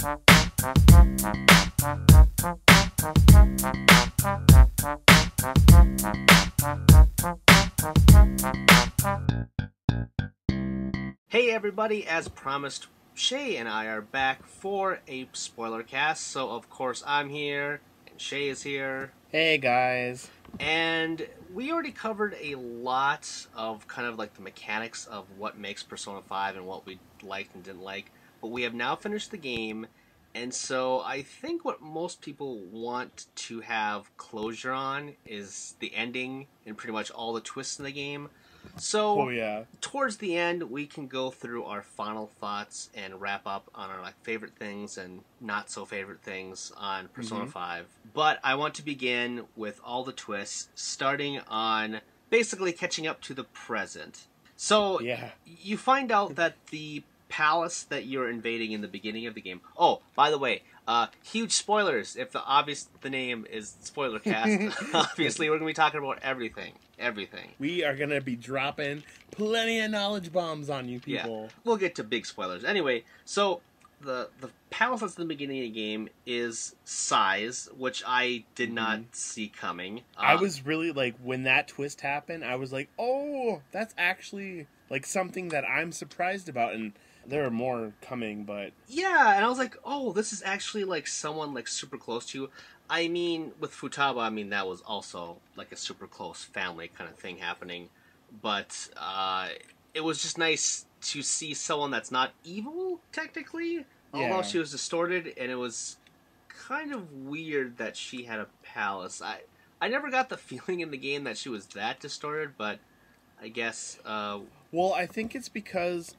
Hey everybody, as promised, Shay and I are back for a spoiler cast. So of course I'm here, and Shay is here. Hey guys. And we already covered a lot of kind of like the mechanics of what makes Persona 5 and what we liked and didn't like. But we have now finished the game, and so I think what most people want to have closure on is the ending and pretty much all the twists in the game. So, Oh yeah. towards the end, we can go through our final thoughts and wrap up on our favorite things and not so favorite things on Persona 5. But I want to begin with all the twists, starting on basically catching up to the present. So, Yeah. you find out that the palace that you're invading in the beginning of the game. Oh, by the way, huge spoilers. If the name is Spoilercast, obviously we're gonna be talking about everything. We are gonna be dropping plenty of knowledge bombs on you people. Yeah, we'll get to big spoilers. Anyway, so the palace that's in the beginning of the game is Size, which I did not see coming. I was really like, when that twist happened, I was like, oh, that's actually like something that I'm surprised about, and there are more coming, but yeah, and I was like, oh, this is actually like someone like super close to you. I mean, with Futaba, I mean that was also like a super close family kind of thing happening, but it was just nice to see someone that's not evil technically, although she was distorted, and it was kind of weird that she had a palace. I never got the feeling in the game that she was that distorted, but I guess. Well, I think it's because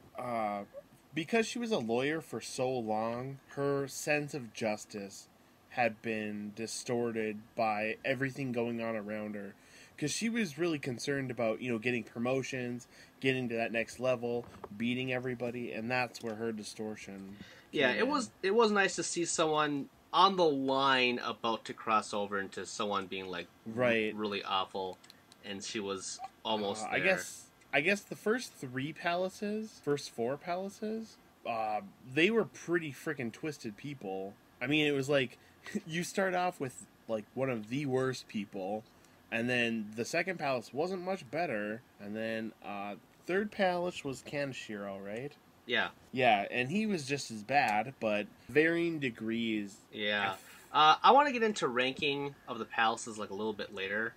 she was a lawyer for so long, her sense of justice had been distorted by everything going on around her. Because she was really concerned about, getting promotions, getting to that next level, beating everybody, and that's where her distortion Yeah, came in. it was nice to see someone on the line about to cross over into someone being like really awful, and she was almost there. I guess the first four palaces, they were pretty freaking twisted people. I mean, it was like you start off with like one of the worst people, and then the second palace wasn't much better, and then third palace was Kaneshiro, right? Yeah. Yeah, and he was just as bad, but varying degrees. Yeah. I want to get into ranking of the palaces like a little bit later.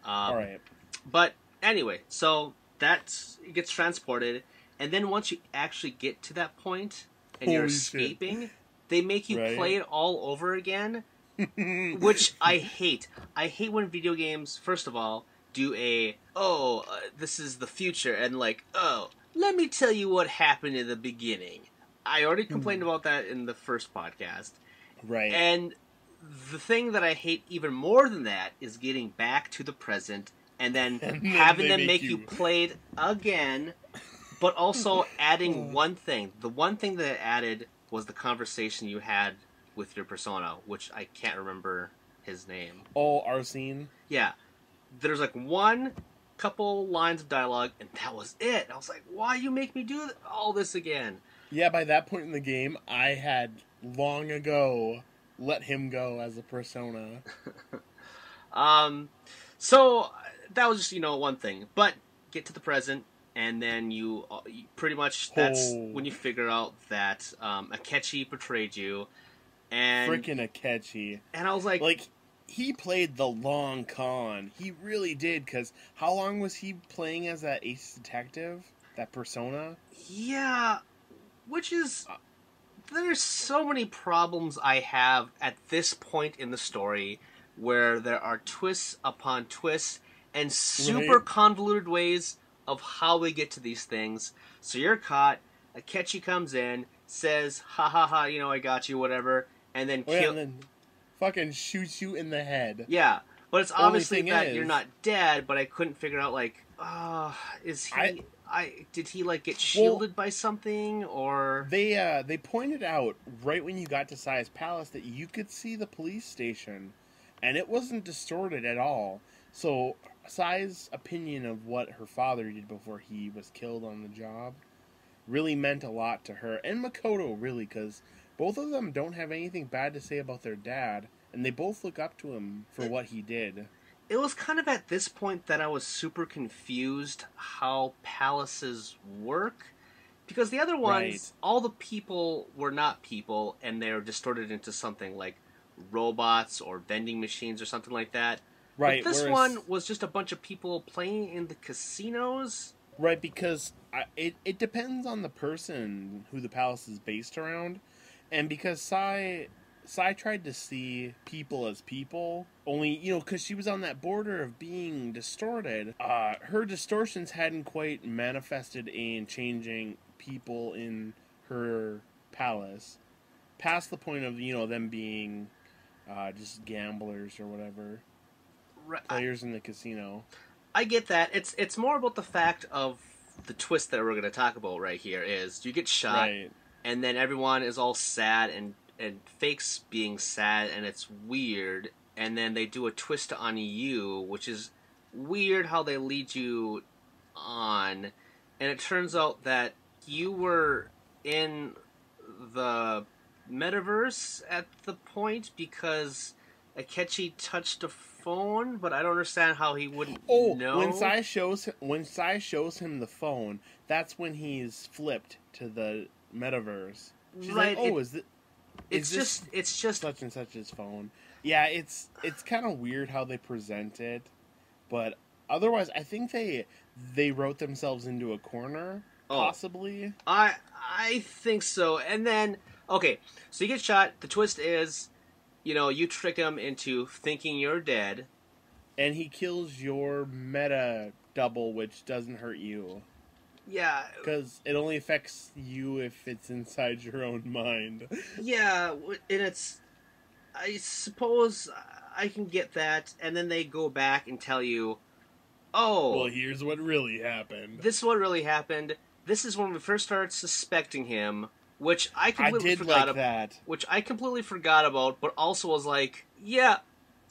All right. But anyway, so it gets transported, and then once you actually get to that point and you're escaping, they make you play it all over again, which I hate. I hate when video games, first of all, do this is the future, and like, let me tell you what happened in the beginning. I already complained about that in the first podcast. Right. And the thing that I hate even more than that is getting back to the present and then having them make you play it again, but also adding one thing. The one thing that it added was the conversation you had with your persona, which I can't remember his name. Oh, Arsene? Yeah. There's like one couple lines of dialogue, and that was it. I was like, why you make me do all this again? Yeah, by that point in the game, I had long ago let him go as a persona. So that was just, one thing. But get to the present, and then you pretty much, that's when you figure out that Akechi betrayed you. And freaking Akechi. And I was like, he played the long con. He really did, because how long was he playing as that ace detective? That persona? Yeah, which is... There's so many problems I have at this point in the story where there are twists upon twists and super convoluted ways of how we get to these things. So you're caught, Akechi comes in, says, ha ha ha, I got you, whatever, and then and then fucking shoots you in the head. Yeah, but it's obviously that you're not dead, but I couldn't figure out, is he... did he get shielded by something, or they pointed out right when you got to Sai's palace that you could see the police station, and it wasn't distorted at all. So Sai's opinion of what her father did before he was killed on the job really meant a lot to her. And Makoto, really, because both of them don't have anything bad to say about their dad, and they both look up to him for what he did. It was kind of at this point that I was super confused how palaces work. Because the other Right. ones, all the people were not people, and they're distorted into something like robots or vending machines or something like that. But Right, this whereas... one was just a bunch of people playing in the casinos. Right, because it depends on the person who the palace is based around. And because Sai tried to see people as people, only, because she was on that border of being distorted, her distortions hadn't quite manifested in changing people in her palace. Past the point of, them being just gamblers or whatever. Players in the casino. I get that. It's more about the fact of the twist that we're going to talk about right here is you get shot, Right. and then everyone is all sad and fakes being sad, and it's weird. And then they do a twist on you, which is weird how they lead you on. And it turns out that you were in the metaverse at the point because Akechi touched a phone, but I don't understand how he wouldn't know. When Sai shows him the phone, that's when he's flipped to the metaverse. She's right, like, "Oh, is it's this just such and such's phone?" Yeah, it's kind of weird how they present it, but otherwise, I think they wrote themselves into a corner, possibly. I think so. And then okay, so you get shot. The twist is, you trick him into thinking you're dead. And he kills your meta double, which doesn't hurt you. Yeah. Because it only affects you if it's inside your own mind. Yeah, and it's... I suppose I can get that, and then they go back and tell you, oh... Well, here's what really happened. This is what really happened. This is when we first started suspecting him, which I completely forgot about. Which I completely forgot about, but also was like, yeah,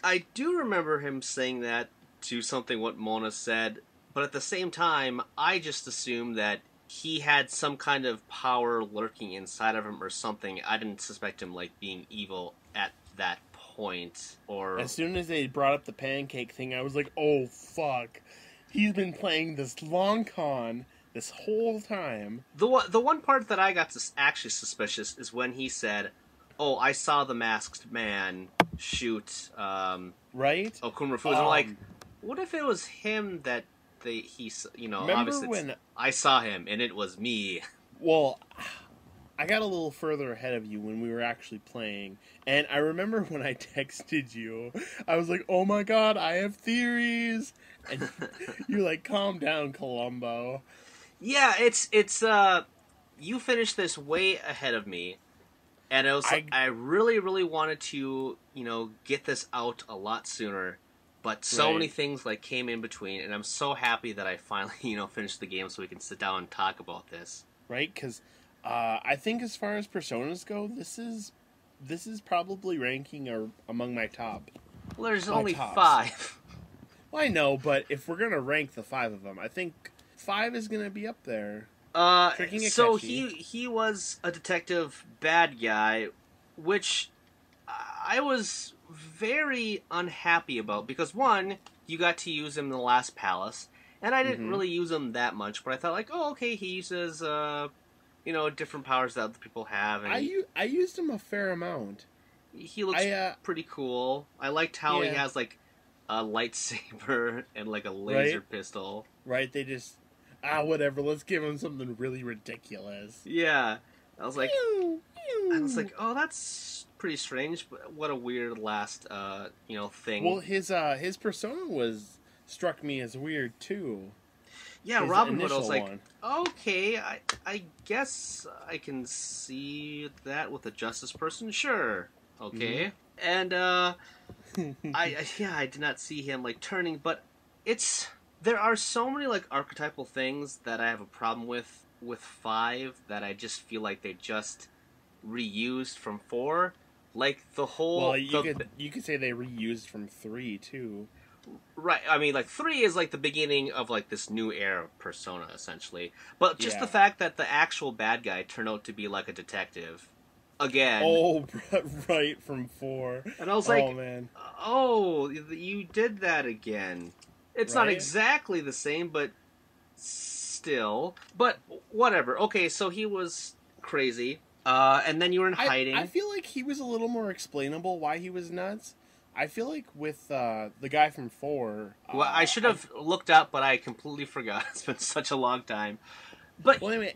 I do remember him saying that to something what Mona said, but at the same time, I just assumed that he had some kind of power lurking inside of him or something. I didn't suspect him being evil at that point. Or as soon as they brought up the pancake thing, I was like, oh fuck, he's been playing this long con this whole time. The one part that I got actually suspicious is when he said, "Oh, I saw the masked man shoot." Right? Okunrafu. I'm like, what if it was him that Remember obviously when I saw him and it was me. Well, I got a little further ahead of you when we were actually playing, and I remember when I texted you, I was like, "Oh my god, I have theories," and you're like, "Calm down, Columbo." Yeah, it's you finished this way ahead of me, and I really really wanted to get this out a lot sooner. But so many things came in between, and I'm so happy that I finally finished the game so we can sit down and talk about this. Right? Because I think as far as personas go, this is probably ranking among my top. Well, there's only tops. 5. Well, I know, but if we're gonna rank the 5 of them, I think 5 is gonna be up there. So he was a detective bad guy, which I was very unhappy about because one, you got to use him in the last palace, and I didn't really use him that much, but I thought oh, okay, he uses different powers that other people have, and I used him a fair amount. He looks pretty cool. I liked how he has a lightsaber and a laser pistol. Right, they just whatever. Let's give him something really ridiculous. Yeah, I was like, oh, that's pretty strange, but what a weird last thing. Well, his persona struck me as weird too. Yeah, his Robin Hood. I was like, okay, I guess I can see that with a justice person. Sure, okay, and I did not see him turning, but there are so many archetypal things that I have a problem with 5 that I just feel like they just reused from 4. The whole... Well, you could say they reused from 3, too. Right. I mean, like 3 is like the beginning of like this new era of Persona, essentially. But just the Yeah. fact that the actual bad guy turned out to be like a detective, again, Oh, right from 4. and I was Oh like, man. oh, you did that again. It's not Right? exactly the same, but still. But whatever. Okay, so he was crazy. And then you were in I hiding. feel like he was a little more explainable why he was nuts. I feel like with the guy from 4, Well, I should have looked up, but I completely forgot. It's been such a long time. But well, anyway,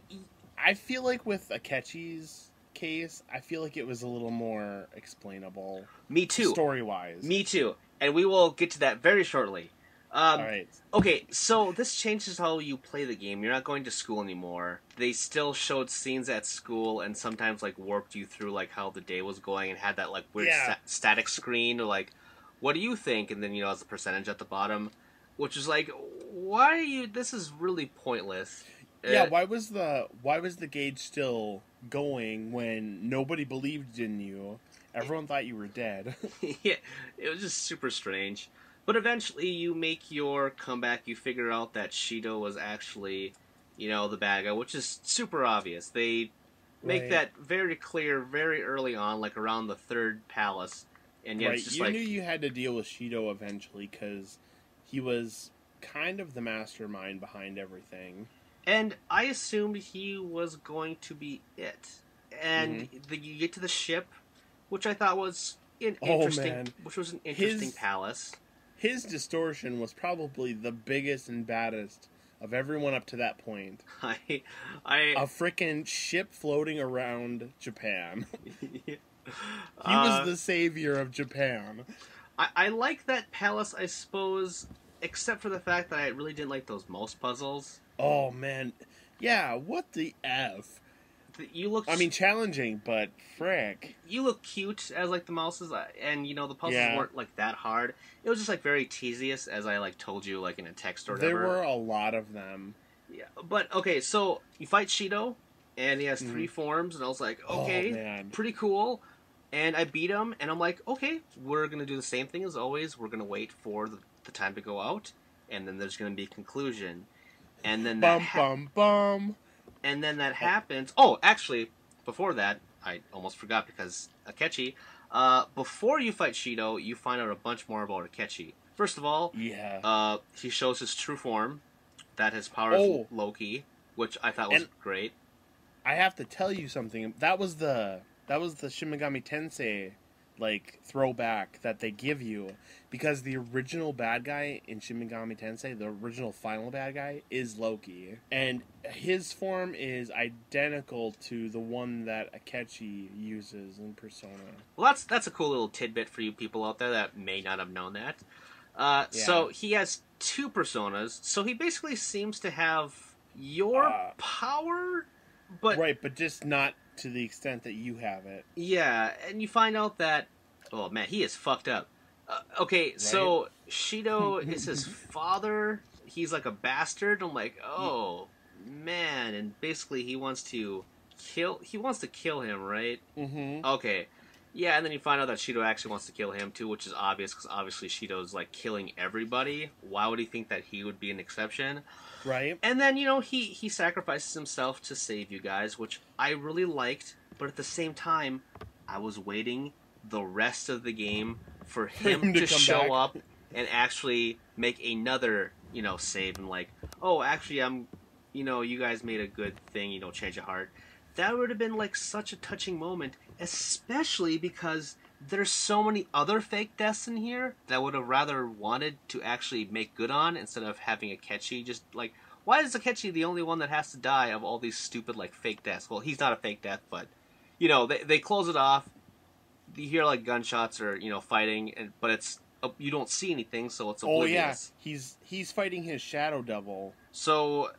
I feel like with Akechi's case, I feel like it was a little more explainable, me too. story wise. Me too. And we will get to that very shortly. All right. Okay, so this changes how you play the game. You're not going to school anymore. They still showed scenes at school and sometimes like warped you through like how the day was going and had that like weird static screen or like, what do you think? And then as a percentage at the bottom, which is like, why are you? This is really pointless. Yeah, why was the gauge still going when nobody believed in you? Everyone thought you were dead. Yeah, it was just super strange. But eventually you make your comeback. You figure out that Shido was actually, the bad guy, which is super obvious. They make Right. that very clear very early on, like around the third palace. And yeah, Right, it's just you like, knew you had to deal with Shido eventually because he was kind of the mastermind behind everything. and I assumed he was going to be it. And Mm-hmm. you get to the ship, which I thought was Oh man, which was an interesting palace. his distortion was probably the biggest and baddest of everyone up to that point. I, A frickin' ship floating around Japan. He uh, was the savior of Japan. I like that palace, I suppose, except for the fact that I really didn't like those mouse puzzles. Oh man, yeah. What the f? You look, I mean, challenging, but frick. you look cute as like the mouses, and the puzzles Yeah. weren't like that hard. It was just like very tedious, as I like told you like in a text or There whatever. were a lot of them. Yeah, but okay, so you fight Shido, and he has 3 Mhm. forms, and I was like, Oh, okay, man. pretty cool. And I beat him, and I'm like, okay, we're gonna do the same thing as always. We're gonna wait for the time to go out, and then there's gonna be a conclusion, and then Bum. and then that happens. Oh, actually, before that, I almost forgot because Akechi. Before you fight Shido, you find out a bunch more about Akechi. First of all, Yeah. he shows his true form, that his power is Loki, which I thought was great. I have to tell you something. That was the Shin Megami Tensei like throwback that they give you because the original bad guy in Shin Megami Tensei, the original final bad guy, is Loki, and his form is identical to the one that Akechi uses in Persona. Well, that's a cool little tidbit for you people out there that may not have known that. So he has 2 personas. So he basically seems to have your power, but right, but just not to the extent that you have it. yeah, and you find out that, oh man, he is fucked up. Okay, so Shido is his father. He's like a bastard. I'm like, oh man, and basically he wants to kill him, right? Mm-hmm. Okay. Yeah, and then you find out that Shido actually wants to kill him too, which is obvious because obviously Shido's like killing everybody. Why would he think that he would be an exception? Right. And then he sacrifices himself to save you guys, which I really liked. But at the same time, I was waiting the rest of the game for him to show back. up and actually make another save and like, oh, actually you guys made a good thing, change of heart. That would have been like such a touching moment, especially because there's so many other fake deaths in here that I would have rather wanted to actually make good on instead of having Akechi just like, why is Akechi the only one that has to die of all these stupid like fake deaths? Well, he's not a fake death, but they close it off. You hear like gunshots or fighting, but it's you don't see anything, so it's oblivious. Oh yeah, he's fighting his shadow double. So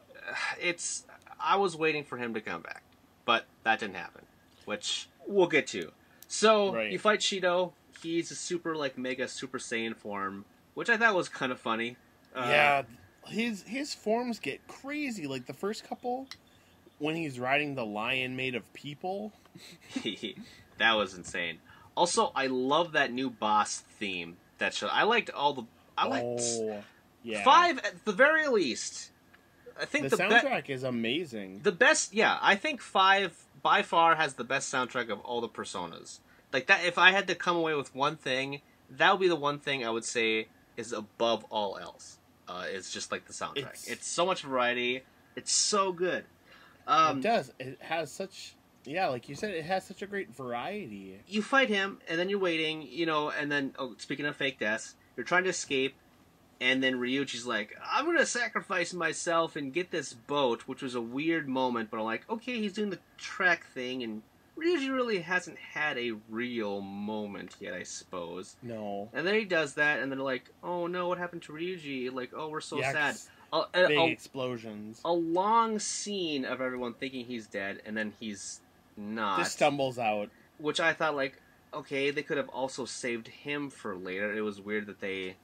I was waiting for him to come back, but that didn't happen, which we'll get to. So you fight Shido. He's a super like mega Super Saiyan form, which I thought was kind of funny. Yeah, his forms get crazy. Like the first couple, when he's riding the lion made of people. That was insane. Also, I love that new boss theme. I liked I like yeah. 5 at the very least. I think the soundtrack is amazing. The best, yeah. I think 5 by far has the best soundtrack of all the Personas. Like that, if I had to come away with one thing, that would be the one thing I would say is above all else. It's just like the soundtrack. It's so much variety. It's so good. It does. It has such, yeah, like you said, it has such a great variety. You fight him, and then you're waiting, and then, speaking of fake deaths, you're trying to escape, and then Ryuji's like, I'm going to sacrifice myself and get this boat, which was a weird moment, but I'm like, okay, he's doing the trek thing, and Ryuji really hasn't had a real moment yet, I suppose. No. And then he does that, and they're like, oh no, what happened to Ryuji? Like, oh, we're so sad. Big explosions. A long scene of everyone thinking he's dead, and then he's not. Just stumbles out. Which I thought, like, okay, they could have also saved him for later. It was weird that they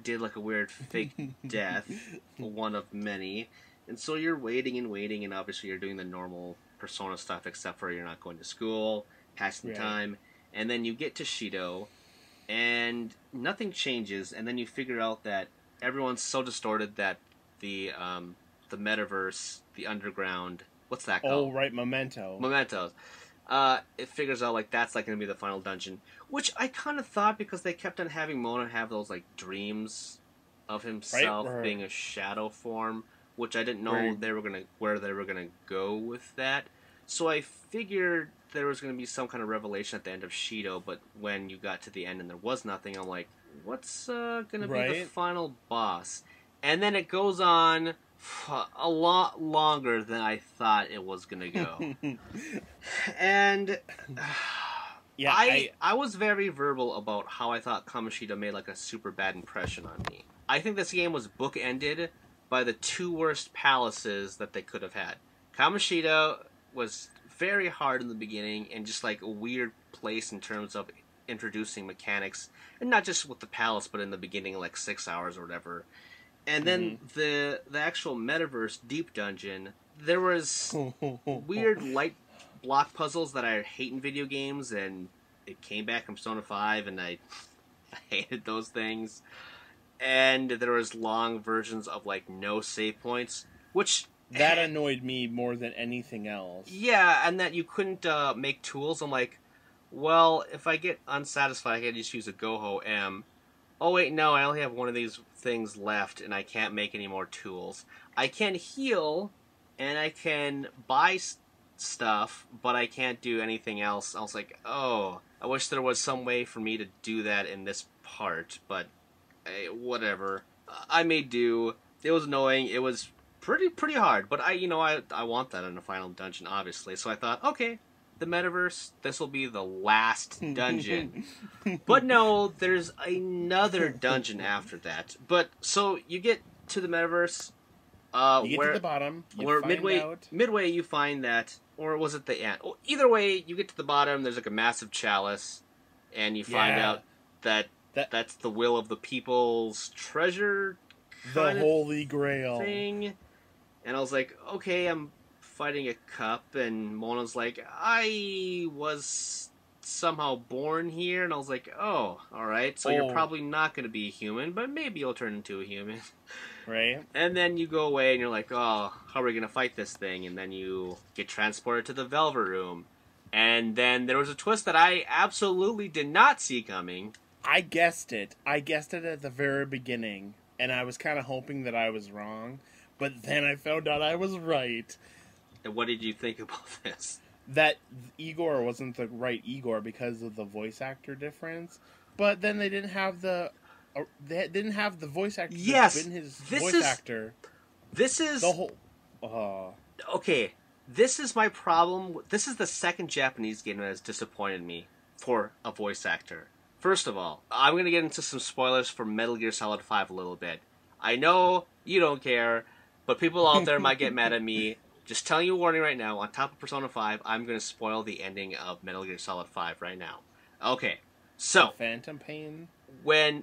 did, like, a weird fake death, one of many. And so you're waiting, and obviously you're doing the normal Persona stuff, except for you're not going to school, passing time. And then you get to Shido, and nothing changes, and then you figure out that everyone's so distorted that the metaverse, the underground, what's that called? Oh, right, Mementos. It figures out, like, that's, like, going to be the final dungeon. Which I kind of thought, because they kept on having Mona have those, like, dreams of himself being a shadow form, which I didn't know where they were gonna go with that. So I figured there was gonna be some kind of revelation at the end of Shido, but when you got to the end and there was nothing, I'm like, what's gonna be the final boss? And then it goes on a lot longer than I thought it was gonna go. And yeah, I was very verbal about how I thought Kamoshida made, like, a super bad impression on me. I think this game was bookended by the 2 worst palaces that they could have had. Kamoshida was very hard in the beginning and just, like, a weird place in terms of introducing mechanics, and not just with the palace, but in the beginning, like 6 hours or whatever. And then the actual metaverse deep dungeon, there was weird light block puzzles that I hate in video games, and it came back from Persona 5, and I hated those things. And there was long versions of, like, no save points, which that annoyed me more than anything else. Yeah, and that you couldn't make tools. I'm like, well, if I get unsatisfied, I can just use a Goho M. Oh wait, no, I only have one of these things left, and I can't make any more tools. I can heal, and I can buy stuff, but I can't do anything else. I was like, oh, I wish there was some way for me to do that in this part, but whatever. I made do. It was annoying. It was pretty hard, but I want that in a final dungeon, obviously. So I thought, okay, the metaverse, this will be the last dungeon. But no, there's another dungeon after that. But so you get to the metaverse. You get to the bottom. Midway, you find that, or was it the end? Well, either way, you get to the bottom. There's, like, a massive chalice, and you find out that that's the will of the people's treasure, the Holy Grail thing. And I was like, okay, I'm fighting a cup, and Mona's like, I was somehow born here, and I was like, oh, alright, so you're probably not going to be a human, but maybe you'll turn into a human. Right. And then you go away, and you're like, oh, how are we going to fight this thing? And then you get transported to the Velvet Room. And then there was a twist that I absolutely did not see coming. I guessed it. I guessed it at the very beginning, and I was kind of hoping that I was wrong, but then I found out I was right. And what did you think about this? That Igor wasn't the right Igor because of the voice actor difference, but then they didn't have the voice actor. Yes, been his voice actor. This is the whole. Okay, this is my problem. This is the second Japanese game that has disappointed me for a voice actor. First of all, I'm going to get into some spoilers for Metal Gear Solid 5 a little bit. I know you don't care, but people out there might get mad at me. Just telling you a warning right now, on top of Persona 5, I'm going to spoil the ending of Metal Gear Solid 5 right now. Okay, so... Phantom Pain?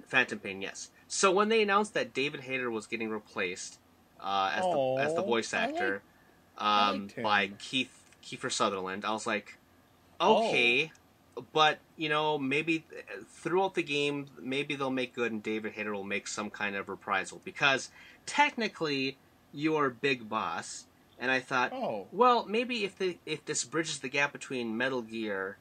Phantom Pain, yes. So when they announced that David Hayter was getting replaced as the voice actor by Kiefer Sutherland, I was like, okay, but maybe throughout the game, maybe they'll make good, and David Hayter will make some kind of reprisal because technically you're Big Boss, and I thought, Oh. well, maybe if this bridges the gap between Metal Gear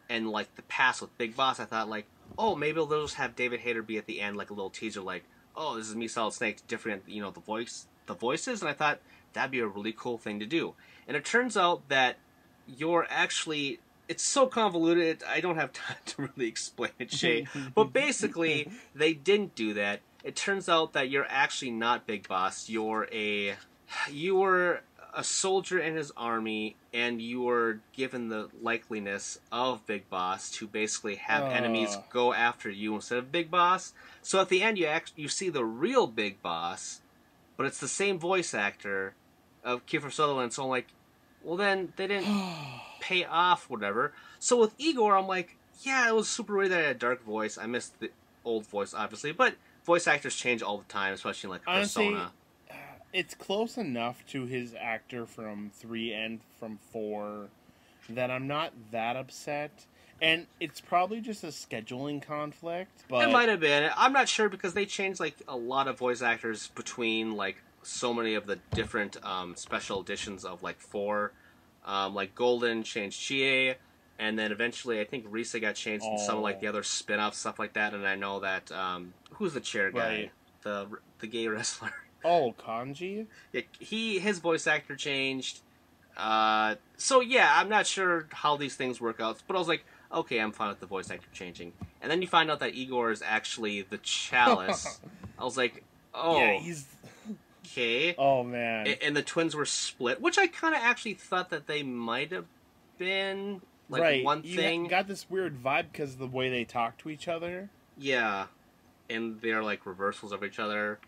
and like the past with Big Boss, I thought like, oh, maybe they'll just have David Hayter be at the end like a little teaser, like, oh, this is me, Solid Snake, different, the voices, and I thought that'd be a really cool thing to do, and it turns out that you're actually. It's so convoluted, I don't have time to really explain it, Shay. But basically, they didn't do that. It turns out that you're actually not Big Boss. You were a soldier in his army, and you were given the likeliness of Big Boss to basically have enemies go after you instead of Big Boss. So at the end, you see the real Big Boss, but it's the same voice actor of Kiefer Sutherland. So I'm like, well, then they didn't pay off, whatever. So with Igor, I'm like, yeah, it was super weird that I had a dark voice. I missed the old voice, obviously, but voice actors change all the time, especially in like Honestly, Persona. It's close enough to his actor from 3 and from 4 that I'm not that upset. And it's probably just a scheduling conflict, but It might have been. I'm not sure because they changed like a lot of voice actors between like so many of the different special editions of like 4. Like Golden changed Chie, and then eventually I think Risa got changed in some of like the other spin-offs, stuff like that. And I know that who's the chair guy, the gay wrestler. Oh, Kanji? Yeah, his voice actor changed. So yeah, I'm not sure how these things work out, but I was like, okay, I'm fine with the voice actor changing. And then you find out that Igor is actually the Chalice. I was like, oh, yeah, he's okay. Oh man. And the twins were split, which I kind of actually thought that they might have been like one thing. You got this weird vibe because of the way they talk to each other. Yeah, and they're like reversals of each other.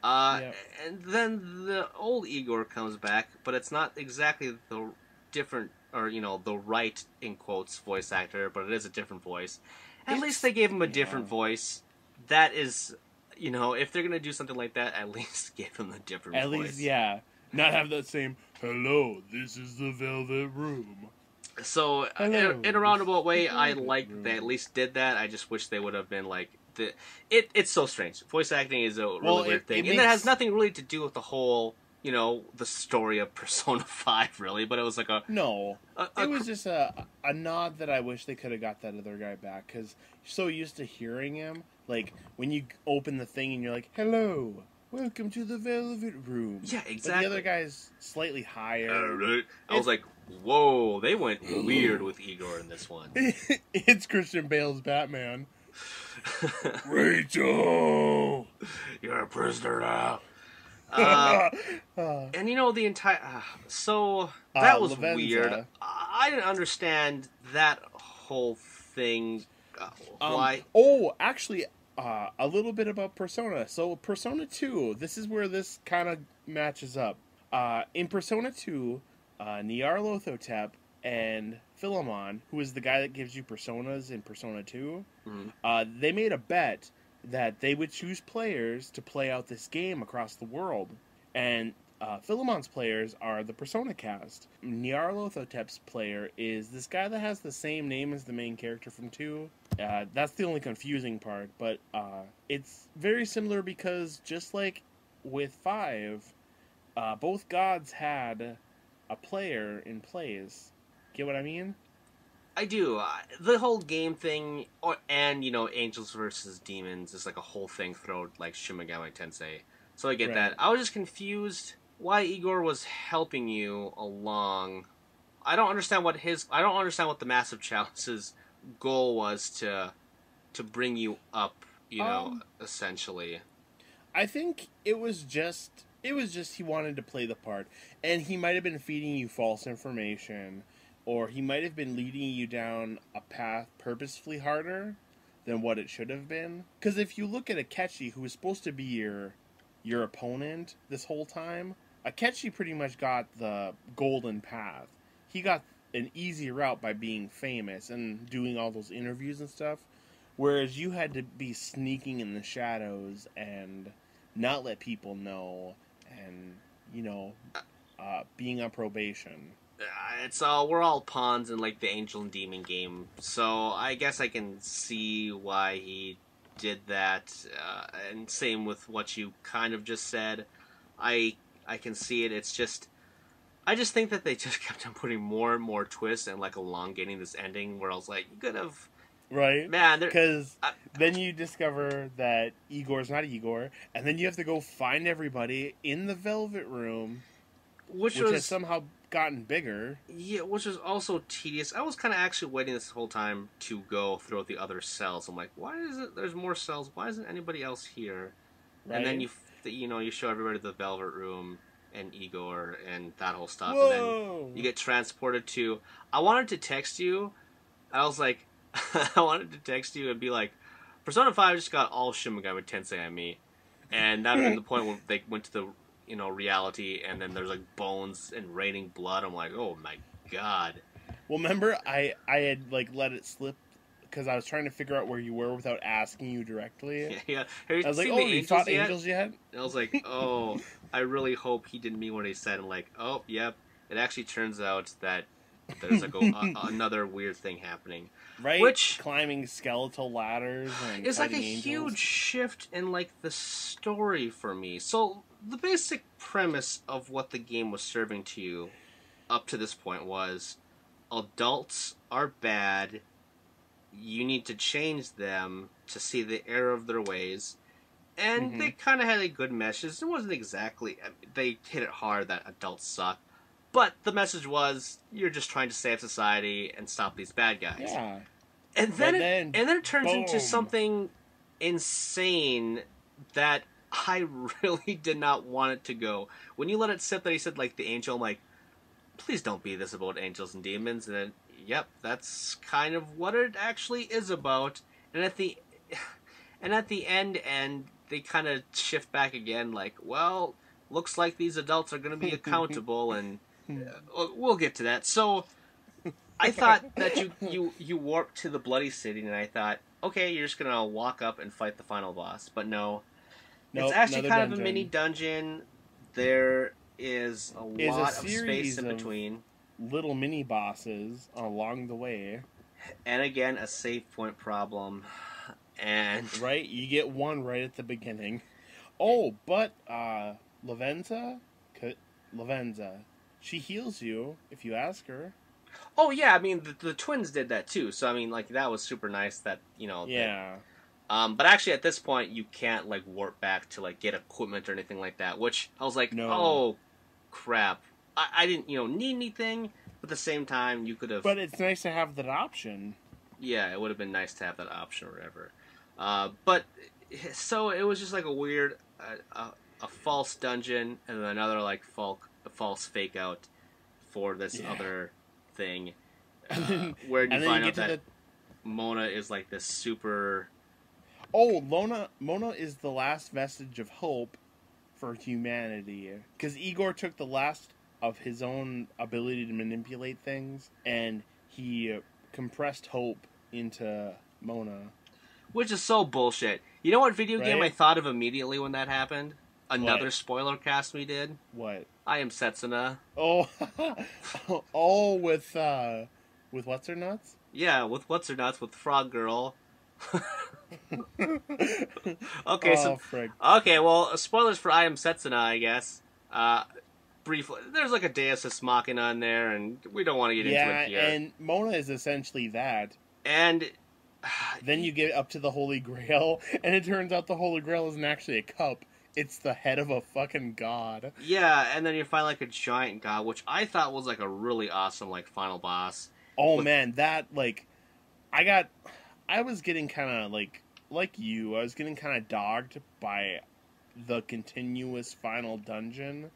Yep. And then the old Igor comes back, but it's not exactly the different, or the right, in quotes, voice actor, but it is a different voice. At least they gave him a different voice. That is, if they're gonna do something like that, at least give him a different voice. At least, yeah. Not have that same, hello, this is the Velvet Room. So, in a roundabout way, I like they at least did that. I just wish they would have been like, it's so strange. Voice acting is a really weird thing, and that has nothing really to do with the whole, the story of Persona 5, really. But it was like it was just a nod that I wish they could have got that other guy back because you're so used to hearing him. Like when you open the thing and you're like, "Hello, welcome to the Velvet Room." Yeah, exactly. But the other guy's slightly higher. I was like, whoa, they went weird with Igor in this one. It's Christian Bale's Batman. Rachel, you're a prisoner now. And the entire so that was Lavenza. weird. I didn't understand that whole thing. Why? Actually, a little bit about Persona. So Persona 2, this is where this kind of matches up. In Persona 2, Nyarlathotep and Philemon, who is the guy that gives you personas in Persona 2, they made a bet that they would choose players to play out this game across the world. And Philemon's players are the Persona cast. Nyarlathotep's player is this guy that has the same name as the main character from 2. That's the only confusing part, but it's very similar because just like with 5, both gods had a player in plays. Get what I mean? I do. The whole game thing, and Angels versus Demons is like a whole thing throughout like Shin Megami Tensei. So I get that. I was just confused why Igor was helping you along. I don't understand what the Massive Challenge's goal was to bring you up. Essentially. I think it was just he wanted to play the part, and he might have been feeding you false information. Or he might have been leading you down a path purposefully harder than what it should have been. Because if you look at Akechi, who was supposed to be your opponent this whole time, Akechi pretty much got the golden path. He got an easy route by being famous and doing all those interviews and stuff. Whereas you had to be sneaking in the shadows and not let people know and, being on probation. It's all we're all pawns in like the angel and demon game, so I guess I can see why he did that. And same with what you kind of just said. I I can see it. It's just I just think that they just kept on putting more and more twists and like elongating this ending. Where I was like, you could have, Right? man, there. Because then you discover that Igor's not Igor, and then you have to go find everybody in the Velvet Room, Which which has was somehow gotten bigger. Yeah, which was also tedious. I was kind of actually waiting this whole time to go through the other cells. I'm like, why is it? There's more cells. Why isn't anybody else here? And then Right? you show everybody the Velvet Room and Igor and that whole stuff, and then Whoa! you get transported to. I wanted to text you. I was like, I wanted to text you and be like, Persona 5 just got all Shin Megami Tensei on me, and that would have been the point when they went to the reality, and then there's like bones and raining blood. I'm like, oh my god. Well, remember, I had like let it slip because I was trying to figure out where you were without asking you directly. Yeah. Have you I was like, seen "Oh, the you angels fought yet? angels yet?" And I was like, oh, I really hope he didn't mean what he said. And like, oh, yep. It actually turns out that there's like another weird thing happening, Right? which Climbing skeletal ladders and is like a fighting angels. huge shift in like the story for me. So the basic premise of what the game was serving to you up to this point was adults are bad. You need to change them to see the error of their ways. And they kind of had a good message. It wasn't exactly... They hit it hard that adults suck. But the message was, you're just trying to save society and stop these bad guys. Yeah. And then it turns boom. into something insane that I really did not want it to go. When you let it sit there, he said, like, the angel, I'm like, please don't be this about angels and demons. And then, yep, that's kind of what it actually is about. And at the end, they kind of shift back again, like, well, looks like these adults are going to be accountable, and we'll get to that. So I thought that you warped to the Bloody City, and I thought, okay, you're just going to walk up and fight the final boss. But no. Nope, it's actually kind dungeon. of a mini dungeon. There is a lot of space in between. Little mini bosses along the way. And again, a save point problem. And right, you get one right at the beginning. Oh, but Lavenza, she heals you if you ask her. Oh yeah, I mean the twins did that too. So I mean, like that was super nice. That Yeah. But actually, at this point, you can't like warp back to like get equipment or anything like that. Which I was like, oh crap! I didn't need anything. But at the same time, you could have. But it's nice to have that option. Yeah, it would have been nice to have that option or whatever. But so it was just like a weird, a false dungeon and then another like false fake out for this other thing, where you find out that Mona is like this super. Oh, Mona is the last vestige of hope for humanity because Igor took the last of his own ability to manipulate things, and he compressed hope into Mona. Which is so bullshit. You know what video game I thought of immediately when that happened? Another Spoilercast we did. What? I Am Setsuna. Oh, oh, with What's Her Nuts? Yeah, with What's Her Nuts, with Frog Girl. Okay, okay, well, spoilers for I Am Setsuna, I guess. Briefly, there's like a Deus Ex Machina in there, and we don't want to get into it here. Yeah, and Mona is essentially that. And then you get up to the Holy Grail, and it turns out the Holy Grail isn't actually a cup. It's the head of a fucking god. Yeah, and then you find like a giant god, which I thought was like a really awesome like final boss. Oh man, that like, I was getting kind of like you. I was getting kind of dogged by the continuous final dungeon.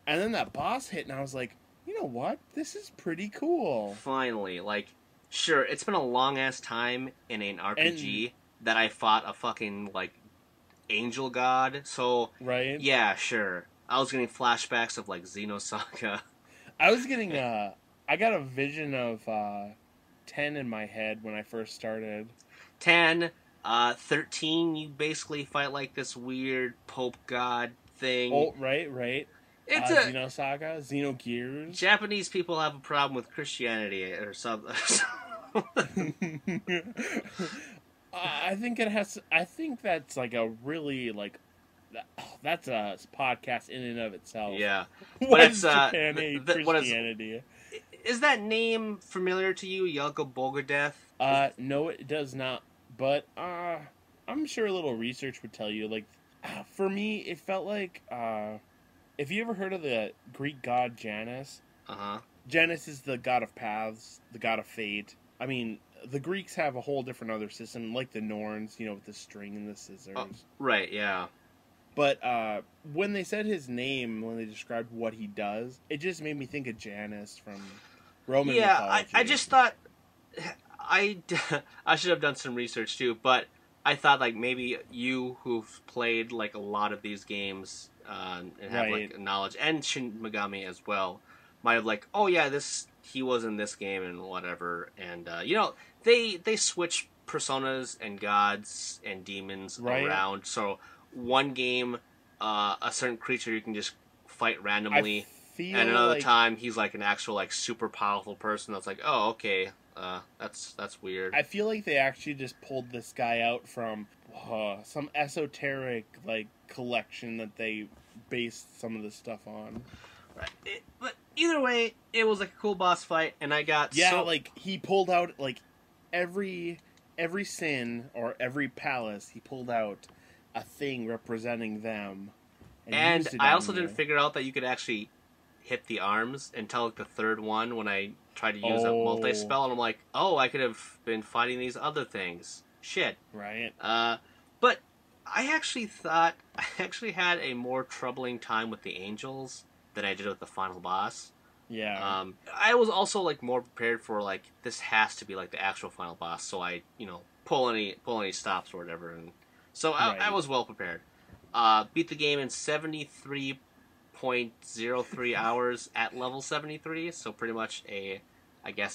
And then that boss hit, and I was like, you know what? This is pretty cool. Finally, like, sure, it's been a long-ass time in an RPG that I fought a fucking, like, angel god, so... Right? Yeah, sure. I was getting flashbacks of, like, Xenosaga. I was getting, I got a vision of, 10 in my head when I first started. 10, 13, you basically fight, like, this weird Pope god thing. Oh, right. It's a Xenosaga, Xenogears. Japanese people have a problem with Christianity or something. I think it has. I think that's like a really like. That's a podcast in and of itself. Yeah, but Why it's does Japan hate Christianity? Is that name familiar to you, Yalko Bogadeth? No, it does not. But I'm sure a little research would tell you. Like, for me, it felt like if you ever heard of the Greek god Janus? Janus is the god of paths, the god of fate. I mean, the Greeks have a whole different other system, like the Norns, with the string and the scissors. Right, yeah. But when they said his name, when they described what he does, it just made me think of Janus from Roman mythology. I just thought I should have done some research too, but I thought like maybe you who've played like a lot of these games and have like knowledge, and Shin Megami as well, might have like, oh yeah, he was in this game and whatever, and they switch personas and gods and demons around. So one game, a certain creature you can just fight randomly, and another time he's like an actual like super powerful person. That's like, oh okay, that's weird. I feel like they actually just pulled this guy out from some esoteric like collection that they based some of this stuff on. Right. But either way, it was like a cool boss fight, and I got like he pulled out like every sin or every palace. He pulled out a thing representing them, and I also didn't figure out that you could actually hit the arms until like the third one when I tried to use a multi-spell, and I'm like, oh, I could have been fighting these other things. Shit. Right. But I actually thought I actually had a more troubling time with the angels than I did with the final boss. Yeah. I was also like more prepared for like this has to be like the actual final boss, so I pull any stops or whatever, and so I was well prepared. Beat the game in 73.03 hours at level 73, so pretty much a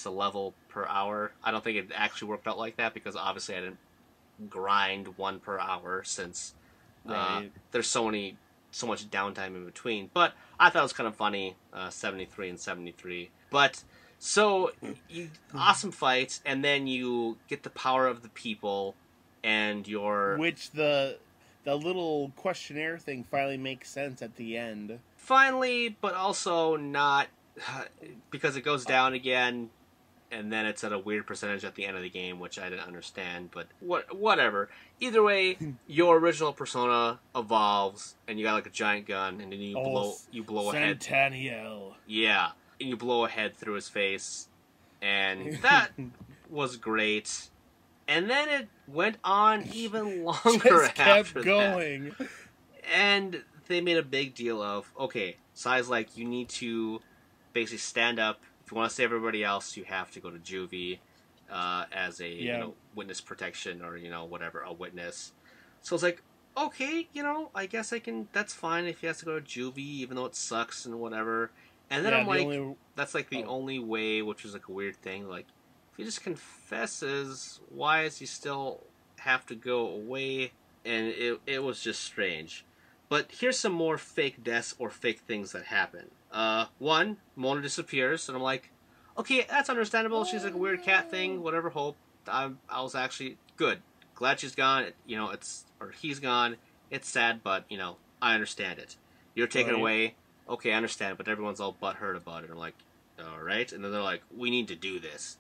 level per hour. I don't think it actually worked out like that because obviously I didn't grind one per hour since there's so much downtime in between. But I thought it was kind of funny, 73 and 73. But so awesome fights, and then you get the power of the people. And which the little questionnaire thing finally makes sense at the end. Finally, but also not, because it goes down again, and then it's at a weird percentage at the end of the game, which I didn't understand. But whatever. Either way, your original persona evolves, and you got like a giant gun, and then you blow a head. Centennial. Yeah, and you blow a head through his face, and that was great. And then it went on even longer kept going. That. And they made a big deal of, okay, Sai's like, you need to basically stand up. If you want to save everybody else, you have to go to juvie as a witness protection or, whatever, a witness. So it's like, okay, I guess I can, that's fine if he has to go to juvie, even though it sucks and whatever. And then I'm like, that's like the only way, which is like a weird thing, like, if he just confesses, why does he still have to go away? And it was just strange. But here's some more fake deaths or fake things that happen. One, Mona disappears, and I'm like, okay, that's understandable. She's like a weird cat thing, whatever, hope. I was actually good. Glad she's gone. He's gone. It's sad, but, I understand it. You're taken away. Okay, I understand, but everyone's all butthurt about it. I'm like, alright. And then they're like, we need to do this.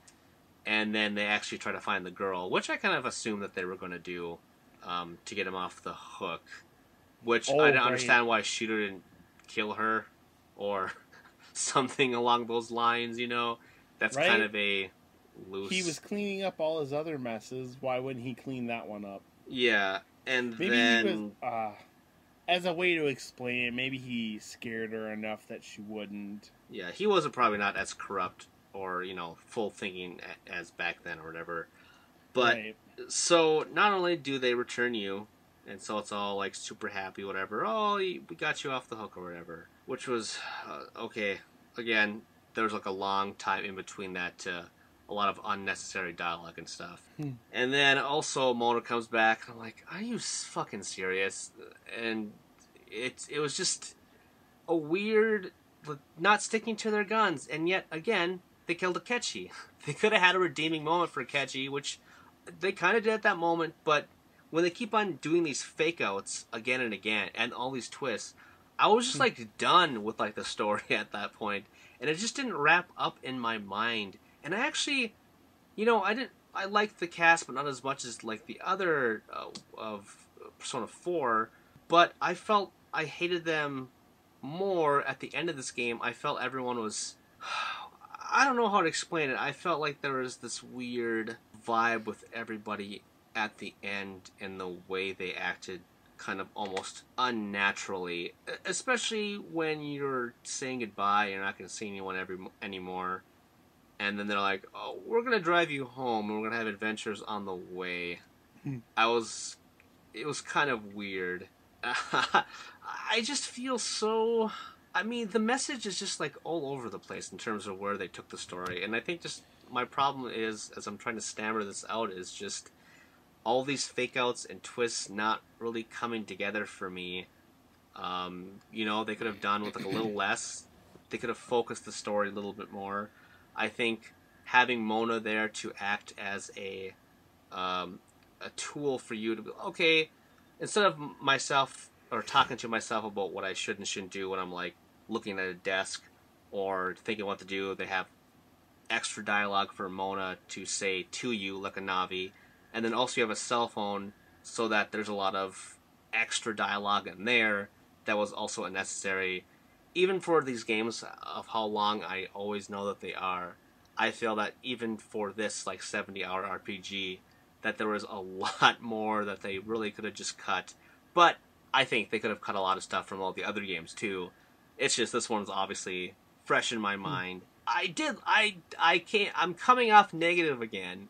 And then they actually try to find the girl, which I kind of assumed that they were going to do to get him off the hook. Which I didn't understand why Shooter didn't kill her or something along those lines, That's kind of a loose... He was cleaning up all his other messes. Why wouldn't he clean that one up? Yeah, and maybe then... he was, as a way to explain it, maybe he scared her enough that she wouldn't. Yeah, he wasn't probably not as corrupt or, full thinking as back then or whatever. But, so, not only do they return you, and so it's all, like, super happy, whatever, oh, we got you off the hook or whatever, which was, okay, again, there was, like, a long time in between that, a lot of unnecessary dialogue and stuff. And then, also, Mona comes back, and I'm like, are you fucking serious? And it was just... a weird, not sticking to their guns, and yet again they killed Akechi. They could have had a redeeming moment for Akechi, which they kind of did at that moment, but when they keep on doing these fake outs again and again, and all these twists, I was just like done with like the story at that point, and it just didn't wrap up in my mind. And I actually, I liked the cast, but not as much as like the other of Persona 4. But I felt I hated them more at the end of this game. I felt everyone was. I don't know how to explain it. I felt like there was this weird vibe with everybody at the end and the way they acted kind of almost unnaturally. Especially when you're saying goodbye, you're not going to see anyone anymore. And then they're like, oh, we're going to drive you home and we're going to have adventures on the way. It was kind of weird. I just feel so. I mean, the message is just like all over the place in terms of where they took the story, and I think just my problem is, as I'm trying to stammer this out, is just all these fake outs and twists not really coming together for me. They could have done with like a little less. They could have focused the story a little bit more. I think having Mona there to act as a tool for you to be okay, instead of myself or talking to myself about what I should and shouldn't do when I'm like looking at a desk or thinking what to do, they have extra dialogue for Mona to say to you like a Navi, and then also you have a cell phone so that there's a lot of extra dialogue in there that was also unnecessary. Even for these games of how long I always know that they are, I feel that even for this like 70-hour RPG, that there was a lot more that they really could have just cut. But I think they could have cut a lot of stuff from all the other games too. It's just this one's obviously fresh in my mind. I'm coming off negative again,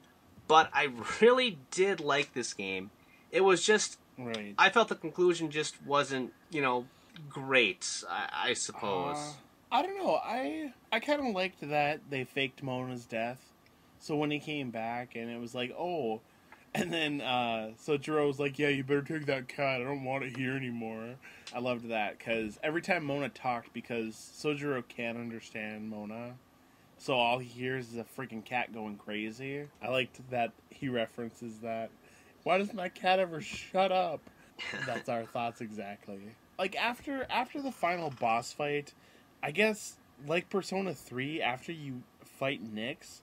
but I really did like this game. It was just, Right. I felt the conclusion just wasn't, great, I suppose. I don't know. I kind of liked that they faked Mona's death. So when he came back and it was like, oh, and then Sojiro was like, yeah, you better take that cat. I don't want it here anymore. I loved that because every time Mona talked, because Sojiro can't understand Mona, so all he hears is a freaking cat going crazy. I liked that he references that. Why doesn't my cat ever shut up? That's our thoughts exactly. Like after the final boss fight, I guess like Persona 3, after you fight Nyx,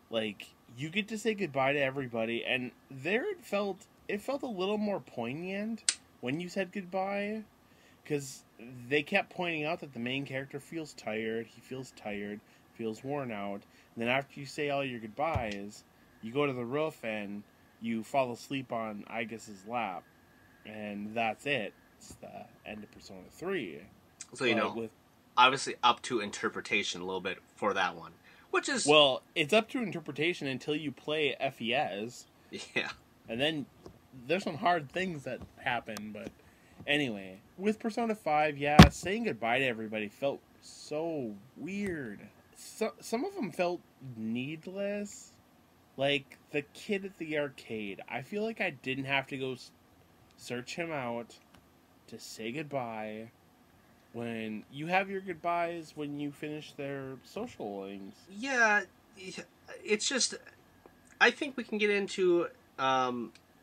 like you get to say goodbye to everybody, and there it felt a little more poignant when you said goodbye, because they kept pointing out that the main character feels tired, feels worn out, and then after you say all your goodbyes, you go to the roof and you fall asleep on Aigus's lap, and that's it. It's the end of Persona 3. So, obviously up to interpretation a little bit for that one. Which is... Well, it's up to interpretation until you play FES. Yeah. And then there's some hard things that happen, but anyway. With Persona 5, yeah, saying goodbye to everybody felt so weird. Some of them felt needless. Like the kid at the arcade. I feel like I didn't have to go search him out to say goodbye when you have your goodbyes when you finish their social links. Yeah, it's just... I think we can get into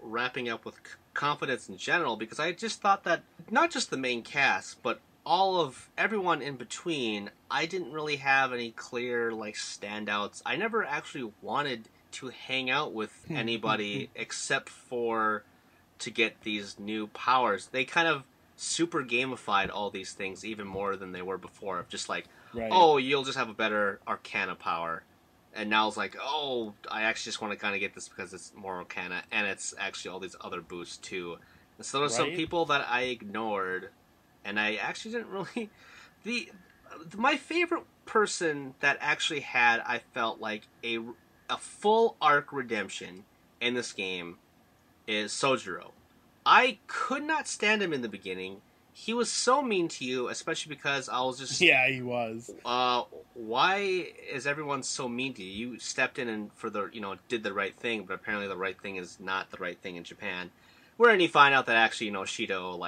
wrapping up with confidence in general, because I just thought that not just the main cast, but everyone in between, I didn't really have any clear like standouts. I never actually wanted to hang out with anybody except for to get these new powers. They kind of super gamified all these things even more than they were before. Of just like, right. Oh, you'll just have a better Arcana power. And now it's like, oh, I actually just want to kind of get this because it's more Arcana, and it's actually all these other boosts too. And so there's some people that I ignored, and I actually didn't really... My favorite person that actually had, I felt like, a full arc redemption in this game is Sojiro. I could not stand him in the beginning. He was so mean to you, especially because I was just... Yeah, he was. Why is everyone so mean to you? You stepped in and did the right thing, but apparently the right thing is not the right thing in Japan. Wherein you find out that actually, Shido,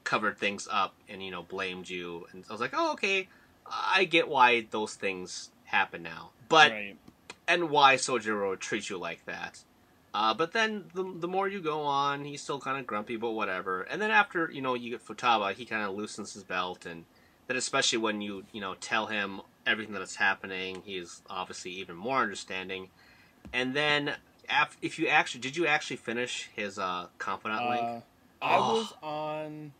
covered things up and, blamed you. And I was like, oh, okay, I get why those things happen now. But, Right. and why Sojiro treats you like that. But then the more you go on, he's still kind of grumpy, but whatever. And then after, you get Futaba, he kind of loosens his belt. And then especially when you tell him everything that's happening, he's obviously even more understanding. And then, if you actually... Did you actually finish his Confidant Link? I was on...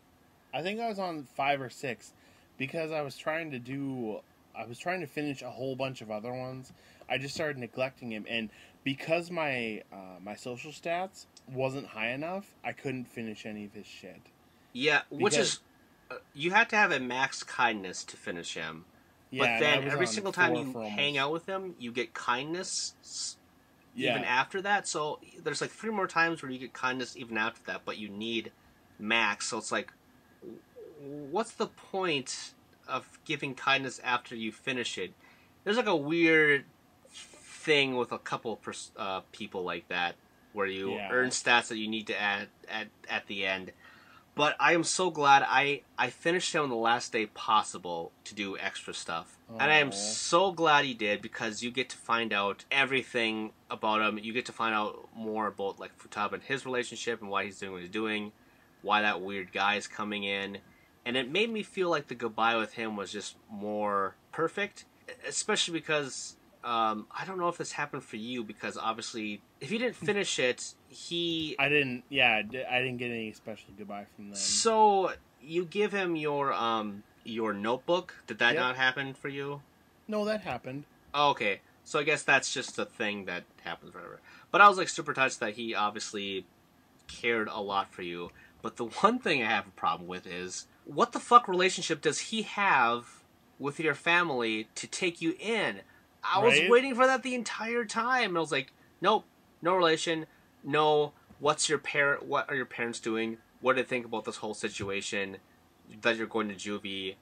I think I was on 5 or 6. Because I was trying to finish a whole bunch of other ones. I just started neglecting him. And because my my social stats wasn't high enough, I couldn't finish any of his shit. Yeah, which is... you have to have a max kindness to finish him. Yeah, but then every single time you hang out with him, you get kindness even after that. So there's like 3 more times where you get kindness even after that, but you need max. So it's like, what's the point of giving kindness after you finish it? There's like a weird thing with a couple of people like that, where you earn stats that you need to add at the end. But I am so glad I finished him on the last day possible to do extra stuff. Aww. And I am so glad he did, because you get to find out everything about him. You get to find out more about like Futaba and his relationship and why he's doing what he's doing, why that weird guy is coming in. And it made me feel like the goodbye with him was just more perfect, especially because... I don't know if this happened for you, because obviously, if you didn't finish it, I didn't get any special goodbye from them. So, you give him your notebook. Did that not happen for you? No, that happened. Oh, okay. So I guess that's just a thing that happens forever. But I was like super touched that he obviously cared a lot for you. But the one thing I have a problem with is, what the fuck relationship does he have with your family to take you in? I was waiting for that the entire time. And I was like, nope, no relation. No, what are your parents doing? What do they think about this whole situation? That you're going to juvie?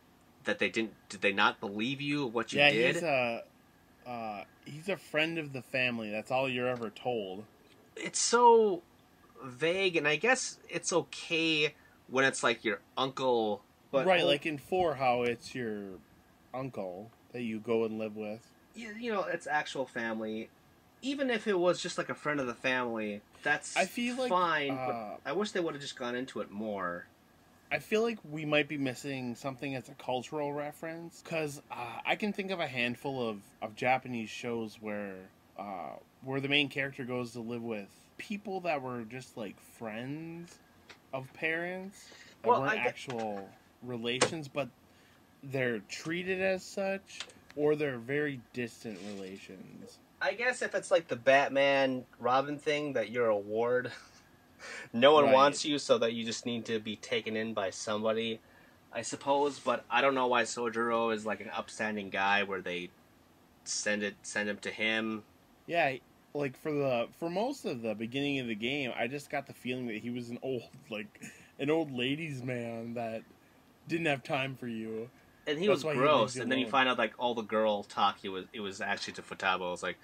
That did they not believe you what you did? He's a friend of the family. That's all you're ever told. It's so vague, and I guess it's okay when it's like your uncle. But like in 4, how it's your uncle that you go and live with. It's actual family. Even if it was just like a friend of the family, that's fine, but I wish they would have just gone into it more. I feel like we might be missing something as a cultural reference, because I can think of a handful of Japanese shows where the main character goes to live with people that were just like friends of parents that weren't actual relations, but they're treated as such. Or they're very distant relations. I guess if it's like the Batman Robin thing, that you're a ward, no one wants you, so that you just need to be taken in by somebody, I suppose. But I don't know why Sojiro is like an upstanding guy where they send him to him. Yeah, like for most of the beginning of the game, I just got the feeling that he was an old ladies' man that didn't have time for you. And he was gross, and then you find out like all the girl talk. It was actually to Futaba. I was like,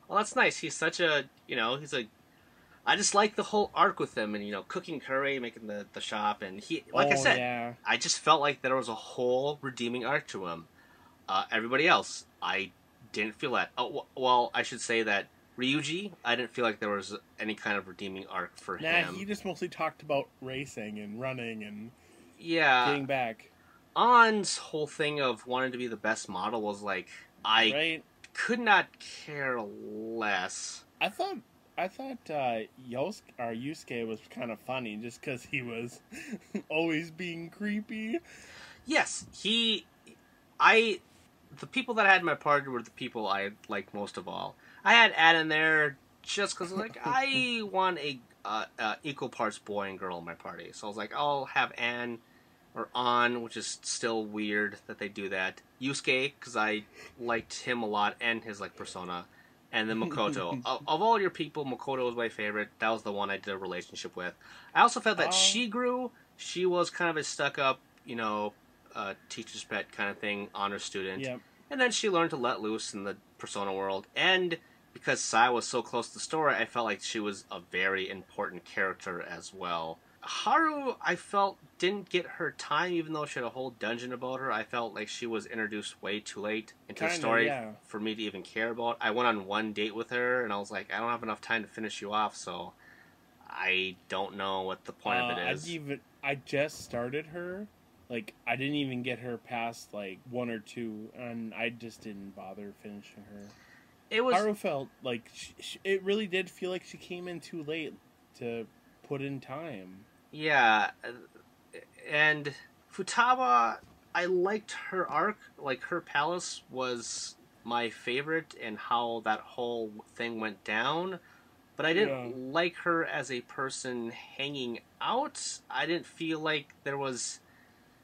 well, that's nice. He's such a I just like the whole arc with him, and cooking curry, making the shop, and I just felt like there was a whole redeeming arc to him. Everybody else, I didn't feel that. Oh well, I should say that Ryuji, I didn't feel like there was any kind of redeeming arc for him. He just mostly talked about racing and running and getting back. Ann's whole thing of wanting to be the best model was like, I could not care less. I thought Yusuke was kind of funny just because he was always being creepy. Yes, the people that I had in my party were the people I liked most of all. I had Ann in there just because like I want a equal parts boy and girl in my party. So I was like, I'll have Ann or An, which is still weird that they do that. Yusuke, because I liked him a lot, and his persona. And then Makoto. Of all your people, Makoto was my favorite. That was the one I did a relationship with. I also felt that Shiguru, she was kind of a stuck-up, teacher's pet kind of thing, honor student. Yep. And then she learned to let loose in the Persona world. And because Sai was so close to the story, I felt like she was a very important character as well. Haru, I felt, didn't get her time, even though she had a whole dungeon about her. I felt like she was introduced way too late into the Kinda, story yeah. for me to even care about. I went on one date with her, and I was like, I don't have enough time to finish you off, so I don't know what the point of it is. I just started her. Like, I didn't even get her past like one or two, and I just didn't bother finishing her. It was, Haru felt like it really did feel like she came in too late to put in time. yeah, and Futaba, I liked her arc. Like, her palace was my favorite, and how that whole thing went down. But I Yeah, didn't like her as a person hanging out. I didn't feel like there was.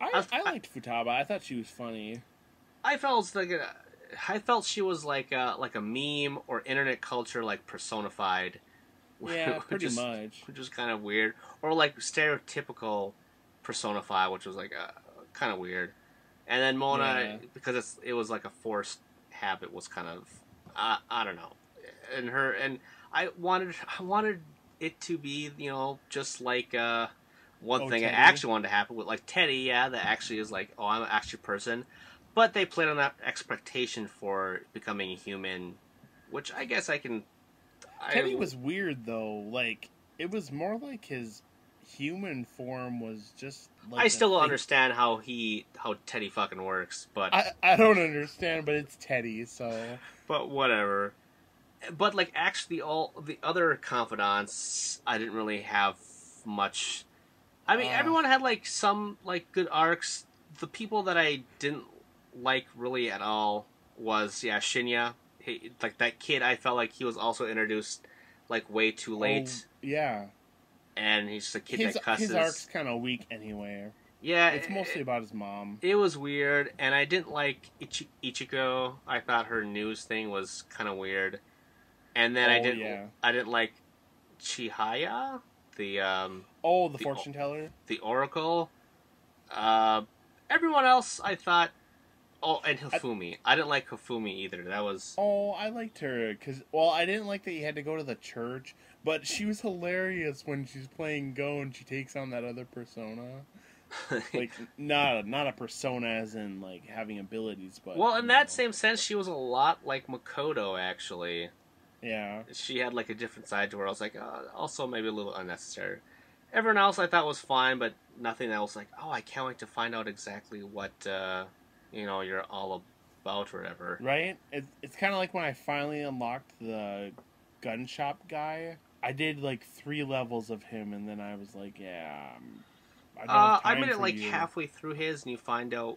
I liked Futaba. I thought she was funny. I felt like I felt she was like a meme or internet culture like personified, Yeah, which pretty is much. which is kind of weird, or like stereotypical personify, which was like kind of weird. And then Mona, Yeah. because it was like a forced habit, was kind of I don't know, and I wanted it to be, just like one Oh, thing I Teddy. actually wanted to happen with like Teddy, yeah, that actually is like, oh, I'm an actual person, but they played on that expectation for becoming a human, which I guess Teddy was weird though. Like it was more like his human form was just I like a still don't thing. understand how Teddy fucking works, I don't understand, but it's Teddy, so but whatever. But like actually, all the other confidants, I didn't really have much. I mean, uh everyone had like some like good arcs. The people that I didn't like really at all was, yeah, Shinya. Like that kid, I felt like he was also introduced like way too oh late, yeah. and he's just a kid that His arc's cusses. kind of weak anyway. Yeah, It's mostly about his mom. it was weird, and I didn't like Ichiko. I thought her news thing was kind of weird, and then Oh yeah. I didn't like Chihaya, the Oh, the the fortune teller. the Oracle. Uh, Everyone else, I thought. Oh, and I, Hifumi. I didn't like Hifumi either. That was. oh, I liked her because I didn't like that you had to go to the church, but she was hilarious when she's playing Go and she takes on that other persona. Like not a persona as in like having abilities, but Well, in that same sense, she was a lot like Makoto. Actually, yeah. she had like a different side to her. I was like, also maybe a little unnecessary. Everyone else I thought was fine, but nothing that was like, oh, I can't wait to find out exactly what you're all about or whatever. Right? It's kind of like when I finally unlocked the gun shop guy. I did like 3 levels of him, and then I was like, yeah, I don't have I made time it for like you. halfway through his, and you find out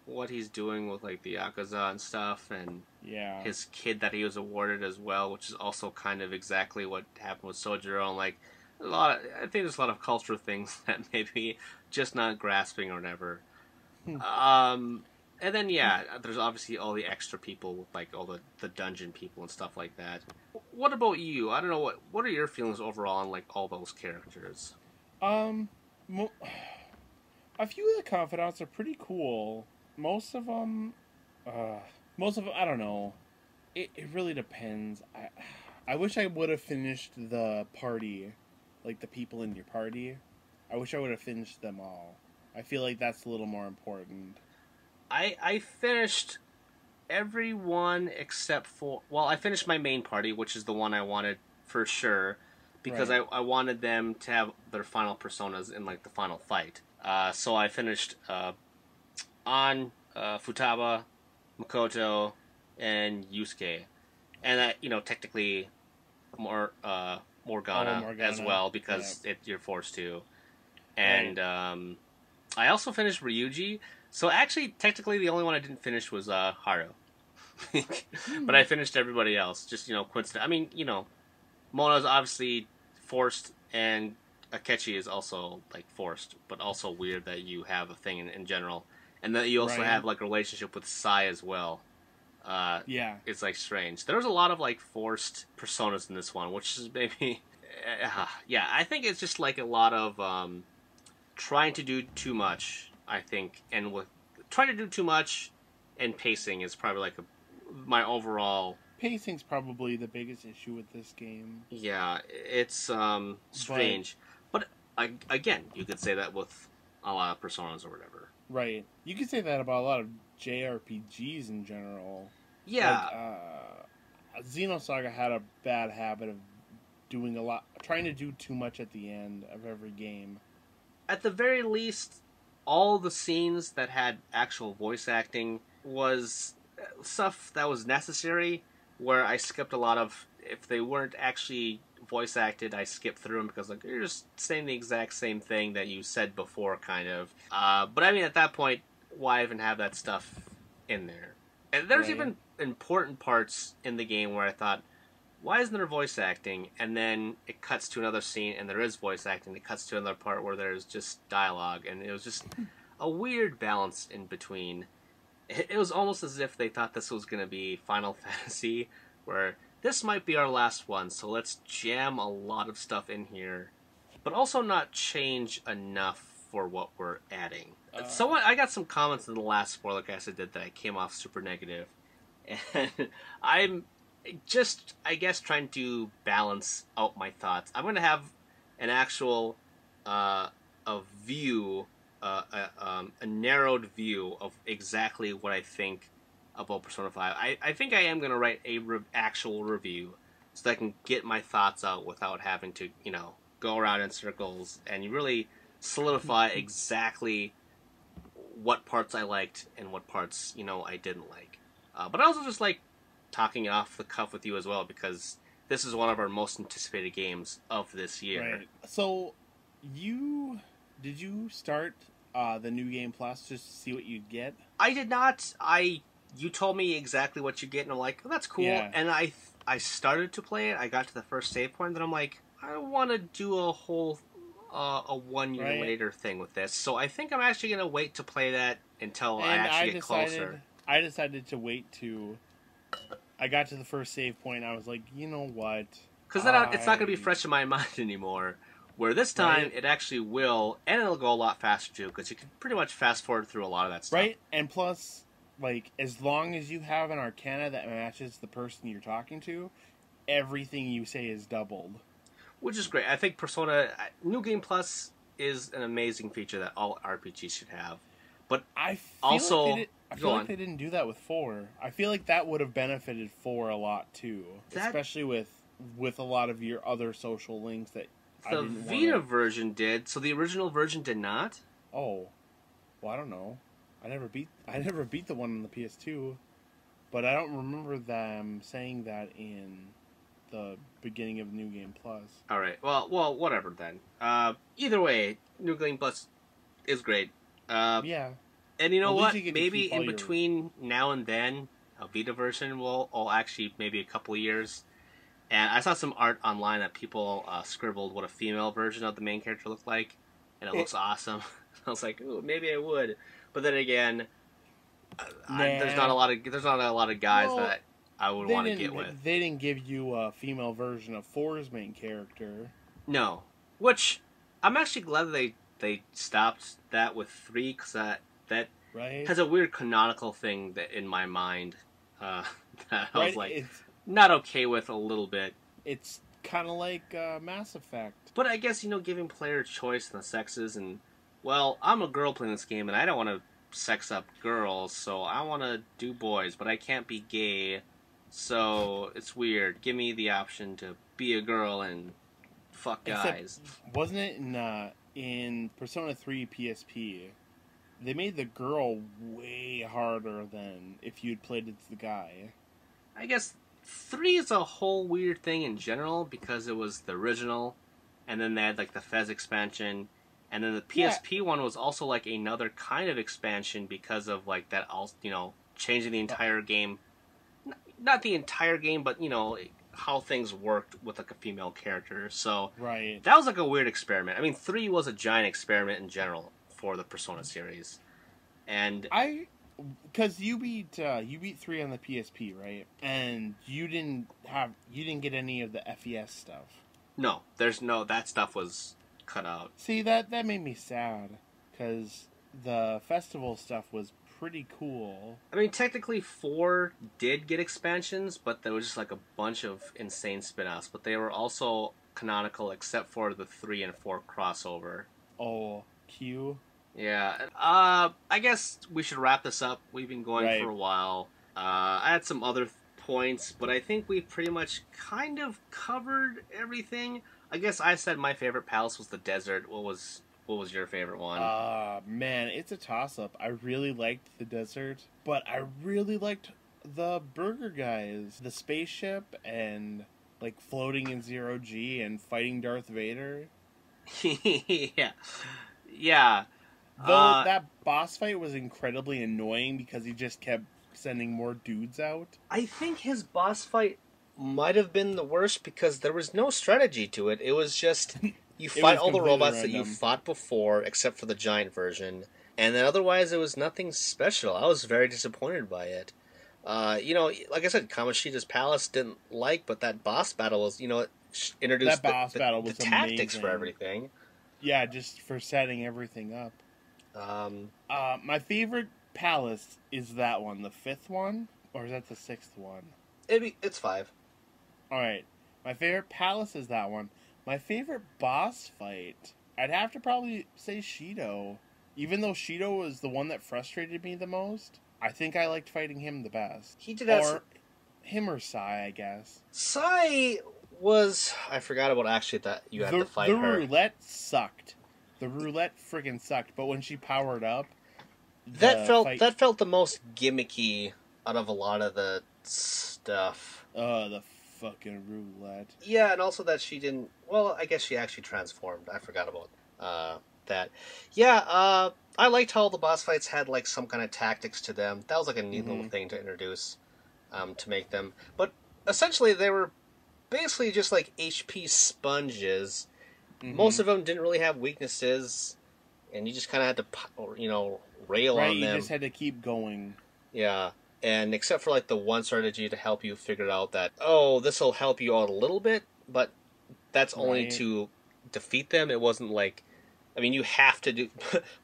what he's doing with like the Yakuza and stuff, and Yeah. his kid that he was awarded as well, which is also kind of exactly what happened with Sojiro. And like I think there's a lot of cultural things that maybe just not grasping or whatever. Um, and then yeah, there's obviously all the extra people with like all the dungeon people and stuff like that. What about you? I don't know, what are your feelings overall on like all those characters? um, mo- a few of the confidants are pretty cool. Most of them, uh, I don't know. It really depends. I wish I would have finished the party, like the people in your party. I wish I would have finished them all. I feel like that's a little more important. I finished everyone except for, well, I finished my main party, which is the one I wanted for sure, because Right. I wanted them to have their final personas in like the final fight. So I finished on Futaba, Makoto, and Yusuke, and that, technically more Oh, Morgana as Morgana. well, Yeah. because you're forced to. Right. And I also finished Ryuji. So actually, technically, the only one I didn't finish was Haru. But Hmm. I finished everybody else. Just, coincident. I mean, Mona's obviously forced, and Akechi is also like forced, but also weird that you have a thing in general, and that you also Right. have like a relationship with Sai as well. Yeah. It's like strange. There was a lot of like forced personas in this one, which is maybe, yeah. I think it's just like a lot of trying to do too much. I think, and with trying to do too much, and pacing is probably like my overall. Pacing's probably the biggest issue with this game. Yeah, it's But strange, but Again, you could say that with a lot of Personas or whatever. Right. You could say that about a lot of JRPGs in general. Like, Yeah, Xenosaga had a bad habit of trying to do too much at the end of every game. at the very least, all the scenes that had actual voice acting was stuff that was necessary. Where I skipped a lot of, if they weren't actually voice acted, I skipped through them because like you're just saying the exact same thing that you said before, kind of. But I mean, at that point, why even have that stuff in there? And there's Right. even important parts in the game where I thought, why isn't there voice acting? And then it cuts to another scene and there is voice acting. It cuts to another part where there's just dialogue, and it was just a weird balance in between. It was almost as if they thought this was going to be Final Fantasy, where this might be our last one, so let's jam a lot of stuff in here, but also not change enough for what we're adding. I got some comments in the last Spoilercast I did that I came off super negative, and I'm just, I guess, trying to balance out my thoughts. I'm going to have an actual a view, a narrowed view of exactly what I think about Persona 5. I think I am going to write a actual review so that I can get my thoughts out without having to, go around in circles and really solidify exactly what parts I liked and what parts, I didn't like. But I also just like talking off the cuff with you as well, because this is one of our most anticipated games of this year. Right. So, did you start the New Game Plus just to see what you'd get? I did not. You told me exactly what you get, and I'm like, oh, that's cool. Yeah. And I started to play it. I got to the first save point, and I'm like, I want to do a whole a 1 year Right. later thing with this. So I think I'm actually gonna wait to play that until I actually get closer. I decided to wait to. I got to the first save point. And I was like, you know what? Because then it's not going to be fresh in my mind anymore. Where this time, Right. it actually will, and it'll go a lot faster too, because you can pretty much fast forward through a lot of that stuff. Right? And plus, like, as long as you have an arcana that matches the person you're talking to, everything you say is doubled. Which is great. I think Persona New Game Plus is an amazing feature that all RPGs should have. But I feel also, like they didn't do that with 4. I feel like that would have benefited 4 a lot too, especially with a lot of your other social links that the Vita version did. So the original version did not. Oh, well, I don't know. I never beat the one on the PS2, but I don't remember them saying that in the beginning of New Game Plus. All right. Well, whatever then. Either way, New Game Plus is great. Yeah. And you know what? Maybe in between now and then, a Vita version will actually maybe a couple of years. And I saw some art online that people scribbled what a female version of the main character looked like, and it looks awesome. I was like, ooh, maybe I would. But then again, there's not a lot of guys that I would want to get with. They didn't give you a female version of 4's main character. No, which I'm actually glad that they stopped that with 3, because that right? has a weird canonical thing that in my mind that I was like It's not okay with a little bit. It's kind of like Mass Effect. But I guess, giving player choice in the sexes, and well, I'm a girl playing this game and I don't want to sex up girls, so I want to do boys, but I can't be gay, so it's weird. Give me the option to be a girl and fuck guys. Except, wasn't it in Persona 3 PSP? They made the girl way harder than if you'd played as the guy. I guess 3 is a whole weird thing in general, because it was the original, and then they had like the Fez expansion, and then the PSP one was also like another kind of expansion because of like that, changing the entire game. Not the entire game, but how things worked with like a female character. So right. That was like a weird experiment. I mean, 3 was a giant experiment in general for the Persona series, and because you beat 3 on the PSP, right? And you didn't get any of the FES stuff. No, that stuff was cut out. See, that made me sad, because the festival stuff was pretty cool. I mean, technically 4 did get expansions, but there was just like a bunch of insane spin-offs. But they were also canonical except for the 3 and 4 crossover. Oh, Q. Yeah. I guess we should wrap this up. We've been going for Right. a while. I had some other points, but I think we pretty much kind of covered everything. I guess I said my favorite palace was the desert. What was your favorite one? Man, it's a toss-up. I really liked the desert, but I really liked the burger guys. The spaceship and, like, floating in zero G and fighting Darth Vader. Yeah. Yeah. Though that boss fight was incredibly annoying because he just kept sending more dudes out. I think his boss fight might have been the worst because there was no strategy to it. It was just you fight all the robots that you fought before, except for the giant version, and then otherwise it was nothing special. I was very disappointed by it. Like I said, Kamoshida's Palace didn't like, but that boss battle was, it introduced that boss battle was the tactics amazing. for everything. Yeah, just for setting everything up. My favorite palace is that one, the 5th one, or is that the 6th one? It's 5. All right, my favorite palace is that one. My favorite boss fight, I'd have to probably say Shido. Even though Shido was the one that frustrated me the most, I think I liked fighting him the best. He did that. Or him or Sai, I guess. Sai was... I forgot about actually that you had to fight her. The roulette sucked. The roulette friggin' sucked, but when she powered up... That felt the most gimmicky out of a lot of the stuff. The fucking roulette. Yeah, and also that she didn't... Well, I guess she actually transformed. I forgot about that. Yeah, I liked how the boss fights had, like, some kind of tactics to them. That was, like, a neat little thing to introduce to make them. But essentially, they were basically just, like, HP sponges. Most of them didn't really have weaknesses, and you just kind of had to, rail on them. Right, you just had to keep going. Yeah. And except for, like, the one strategy to help you figure out that, oh, this will help you out a little bit, but that's only to defeat them. It wasn't like, I mean, you have to do,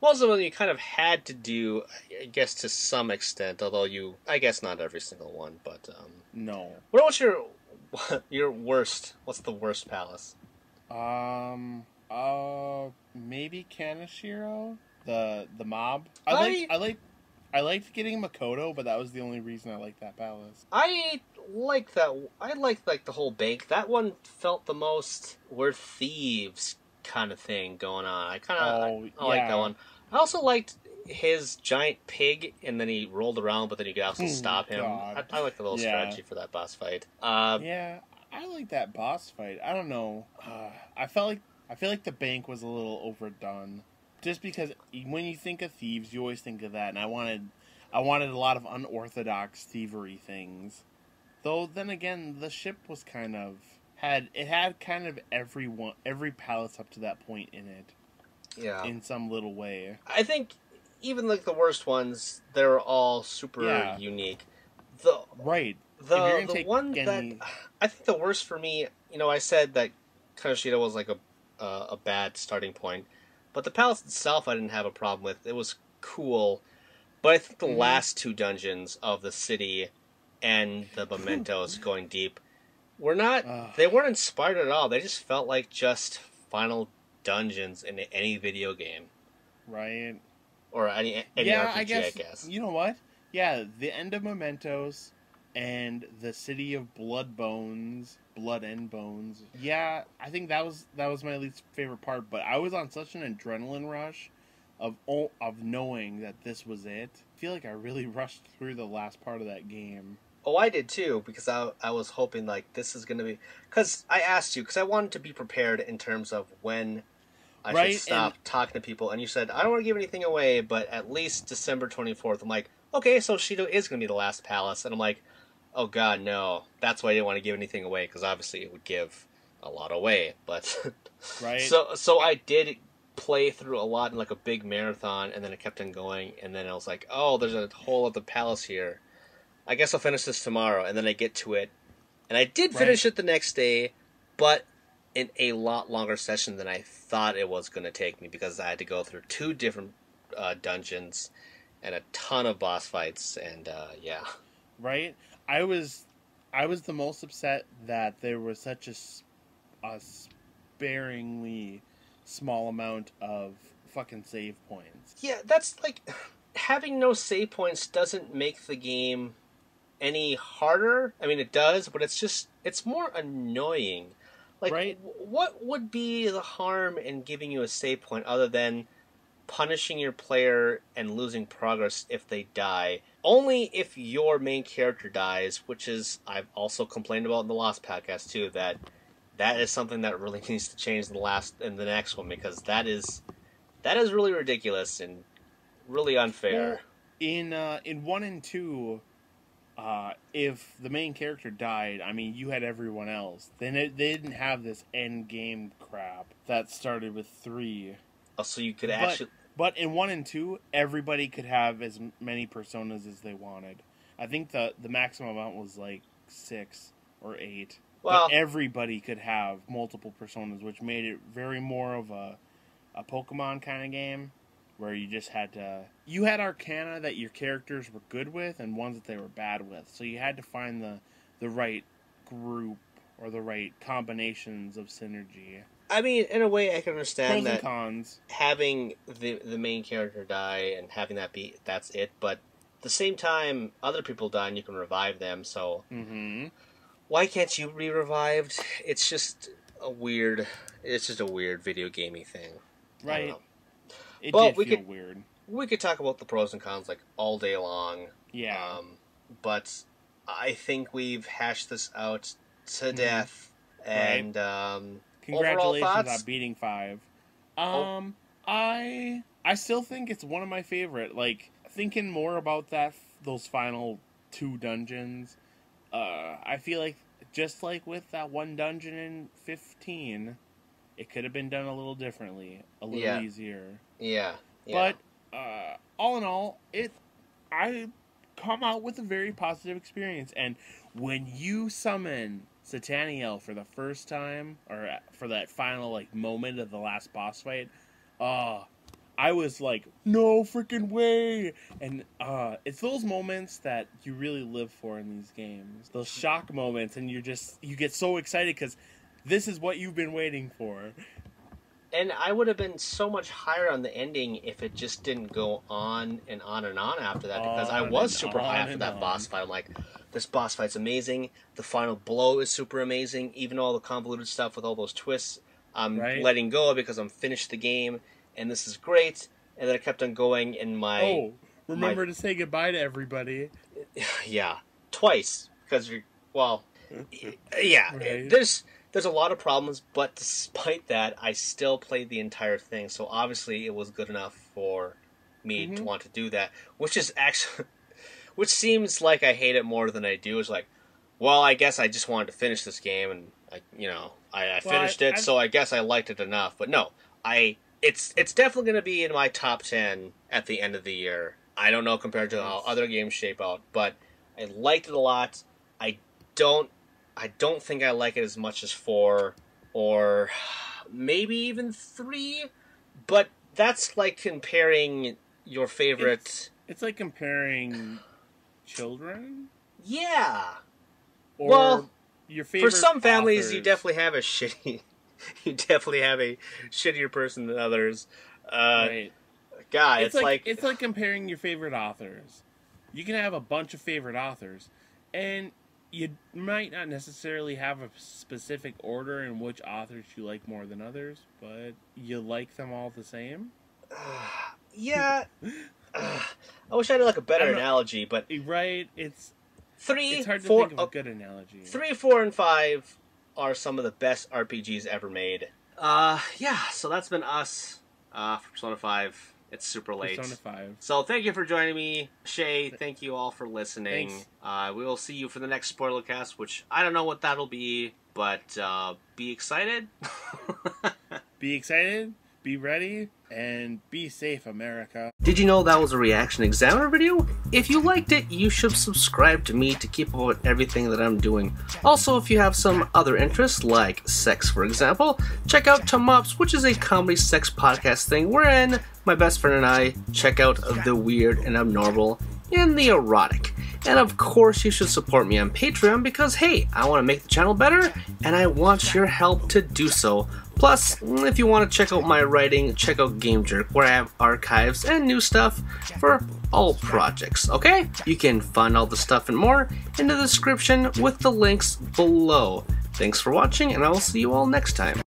most of them you kind of had to do, I guess, to some extent, although I guess not every single one, but, No. What's your worst, what's the worst palace? Maybe Kaneshiro? The mob? I liked getting Makoto, but that was the only reason I liked that palace. I liked that. I liked, like, the whole bank. That one felt the most we're thieves kind of thing going on. I like that one. I also liked his giant pig, and then he rolled around, but then you could also stop him. I like the little strategy for that boss fight. Yeah, I like that boss fight. I don't know. I feel like the bank was a little overdone. Just because when you think of thieves, you always think of that, and I wanted a lot of unorthodox thievery things. Though then again, the ship was kind of had kind of every palace up to that point in it. Yeah. In some little way. I think even like the worst ones, they're all super unique. The one that I think the worst for me, I said that Kamoshida was like a bad starting point. But the palace itself I didn't have a problem with. It was cool. But I think the last two dungeons of the city and the mementos going deep they weren't inspired at all. They just felt like just final dungeons in any video game. Right. Or any RPG, I guess. You know what? Yeah, the end of Mementos and the city of Blood and Bones. Yeah, I think that was my least favorite part, but I was on such an adrenaline rush of knowing that this was it. I feel like I really rushed through the last part of that game. Oh, I did too, because I was hoping like this is going to be... Because I asked you, because I wanted to be prepared in terms of when I should stop talking to people, and you said, I don't want to give anything away, but at least December 24th. I'm like, okay, so Shido is going to be the last palace, and I'm like, oh god, no. That's why I didn't want to give anything away, because obviously it would give a lot away, but... Right. So I did play through a lot in like a big marathon, and then it kept on going, and then I was like, oh, there's a whole other palace here. I guess I'll finish this tomorrow, and then I get to it. And I did finish it the next day, but in a lot longer session than I thought it was going to take me, because I had to go through 2 different dungeons and a ton of boss fights, and yeah. Right? I was the most upset that there was such a sparingly small amount of fucking save points. Yeah, that's like, having no save points doesn't make the game any harder. I mean, it does, but it's more annoying. Like, right? What would be the harm in giving you a save point other than punishing your player and losing progress if they die? Only if your main character dies, which is, I've also complained about in the Lost podcast too, that is something that really needs to change in the next one, because that is really ridiculous and really unfair. Well, in 1 and 2, if the main character died, I mean, you had everyone else. Then they didn't have this end game crap that started with 3. Oh, so you could But in 1 and 2, everybody could have as many personas as they wanted. I think the maximum amount was like 6 or 8. Well, but everybody could have multiple personas, which made it very more of a Pokemon kind of game, where you just had to... You had arcana that your characters were good with and ones that they were bad with. So you had to find the right group or the right combinations of synergy. I mean, in a way, I can understand Pros and cons. Having the main character die and having that's it. But at the same time, other people die and you can revive them. So why can't you be revived? It's just a weird video gamey thing. Right. It well, did feel weird. We could talk about the pros and cons like all day long. Yeah. But I think we've hashed this out to death. And congratulations overall thoughts? on beating 5. I still think it's one of my favorite. Like, thinking more about those final 2 dungeons, I feel like just like with that one dungeon in 15, it could have been done a little differently, a little easier. Yeah. But all in all, I come out with a very positive experience. And when you summon Sataniel for the first time, or for that final like moment of the last boss fight, I was like, no freaking way! And it's those moments that you really live for in these games. Those shock moments, and you get so excited because this is what you've been waiting for. And I would have been so much higher on the ending if it just didn't go on and on and on after that, because I was super high after that boss fight. I'm like, this boss fight's amazing. The final blow is super amazing. Even all the convoluted stuff with all those twists, I'm letting go because I'm finished the game, and this is great. And then I kept on going in my... remember to say goodbye to everybody. Yeah, twice. Because Right. There's a lot of problems, but despite that, I still played the entire thing. So obviously it was good enough for me to want to do that, which seems like I hate it more than I do. It's like, well, I guess I just wanted to finish this game, and I finished it, so I guess I liked it enough. But no, it's definitely going to be in my top 10 at the end of the year. I don't know compared to how other games shape out, but I liked it a lot. I don't think I like it as much as 4 or maybe even 3, but that's like comparing your favorite... It's like comparing children? Yeah. Or your favorite for some families, authors. you definitely have a shittier person than others. Right. God, it's like comparing your favorite authors. You can have a bunch of favorite authors, and you might not necessarily have a specific order in which authors you like more than others, but you like them all the same. Yeah. I wish I had like a better analogy, but right, it's hard to think of a good analogy. 3, 4, and 5 are some of the best RPGs ever made. So that's been us for Persona 5. It's super late. Persona 5. So thank you for joining me, Shay. Thank you all for listening. Thanks. We will see you for the next Spoilercast, which I don't know what that'll be, but be excited. Be excited, be ready, and be safe, America. Did you know that was a Reaction Examiner video? If you liked it, you should subscribe to me to keep up with everything that I'm doing. Also, if you have some other interests, like sex for example, check out Tom Ups, which is a comedy sex podcast thing wherein my best friend and I check out the weird and abnormal and the erotic. And of course, you should support me on Patreon because, hey, I want to make the channel better and I want your help to do so Plus, if you want to check out my writing, check out Game Jerk, where I have archives and new stuff for all projects, okay? You can find all the stuff and more in the description with the links below. Thanks for watching, and I will see you all next time.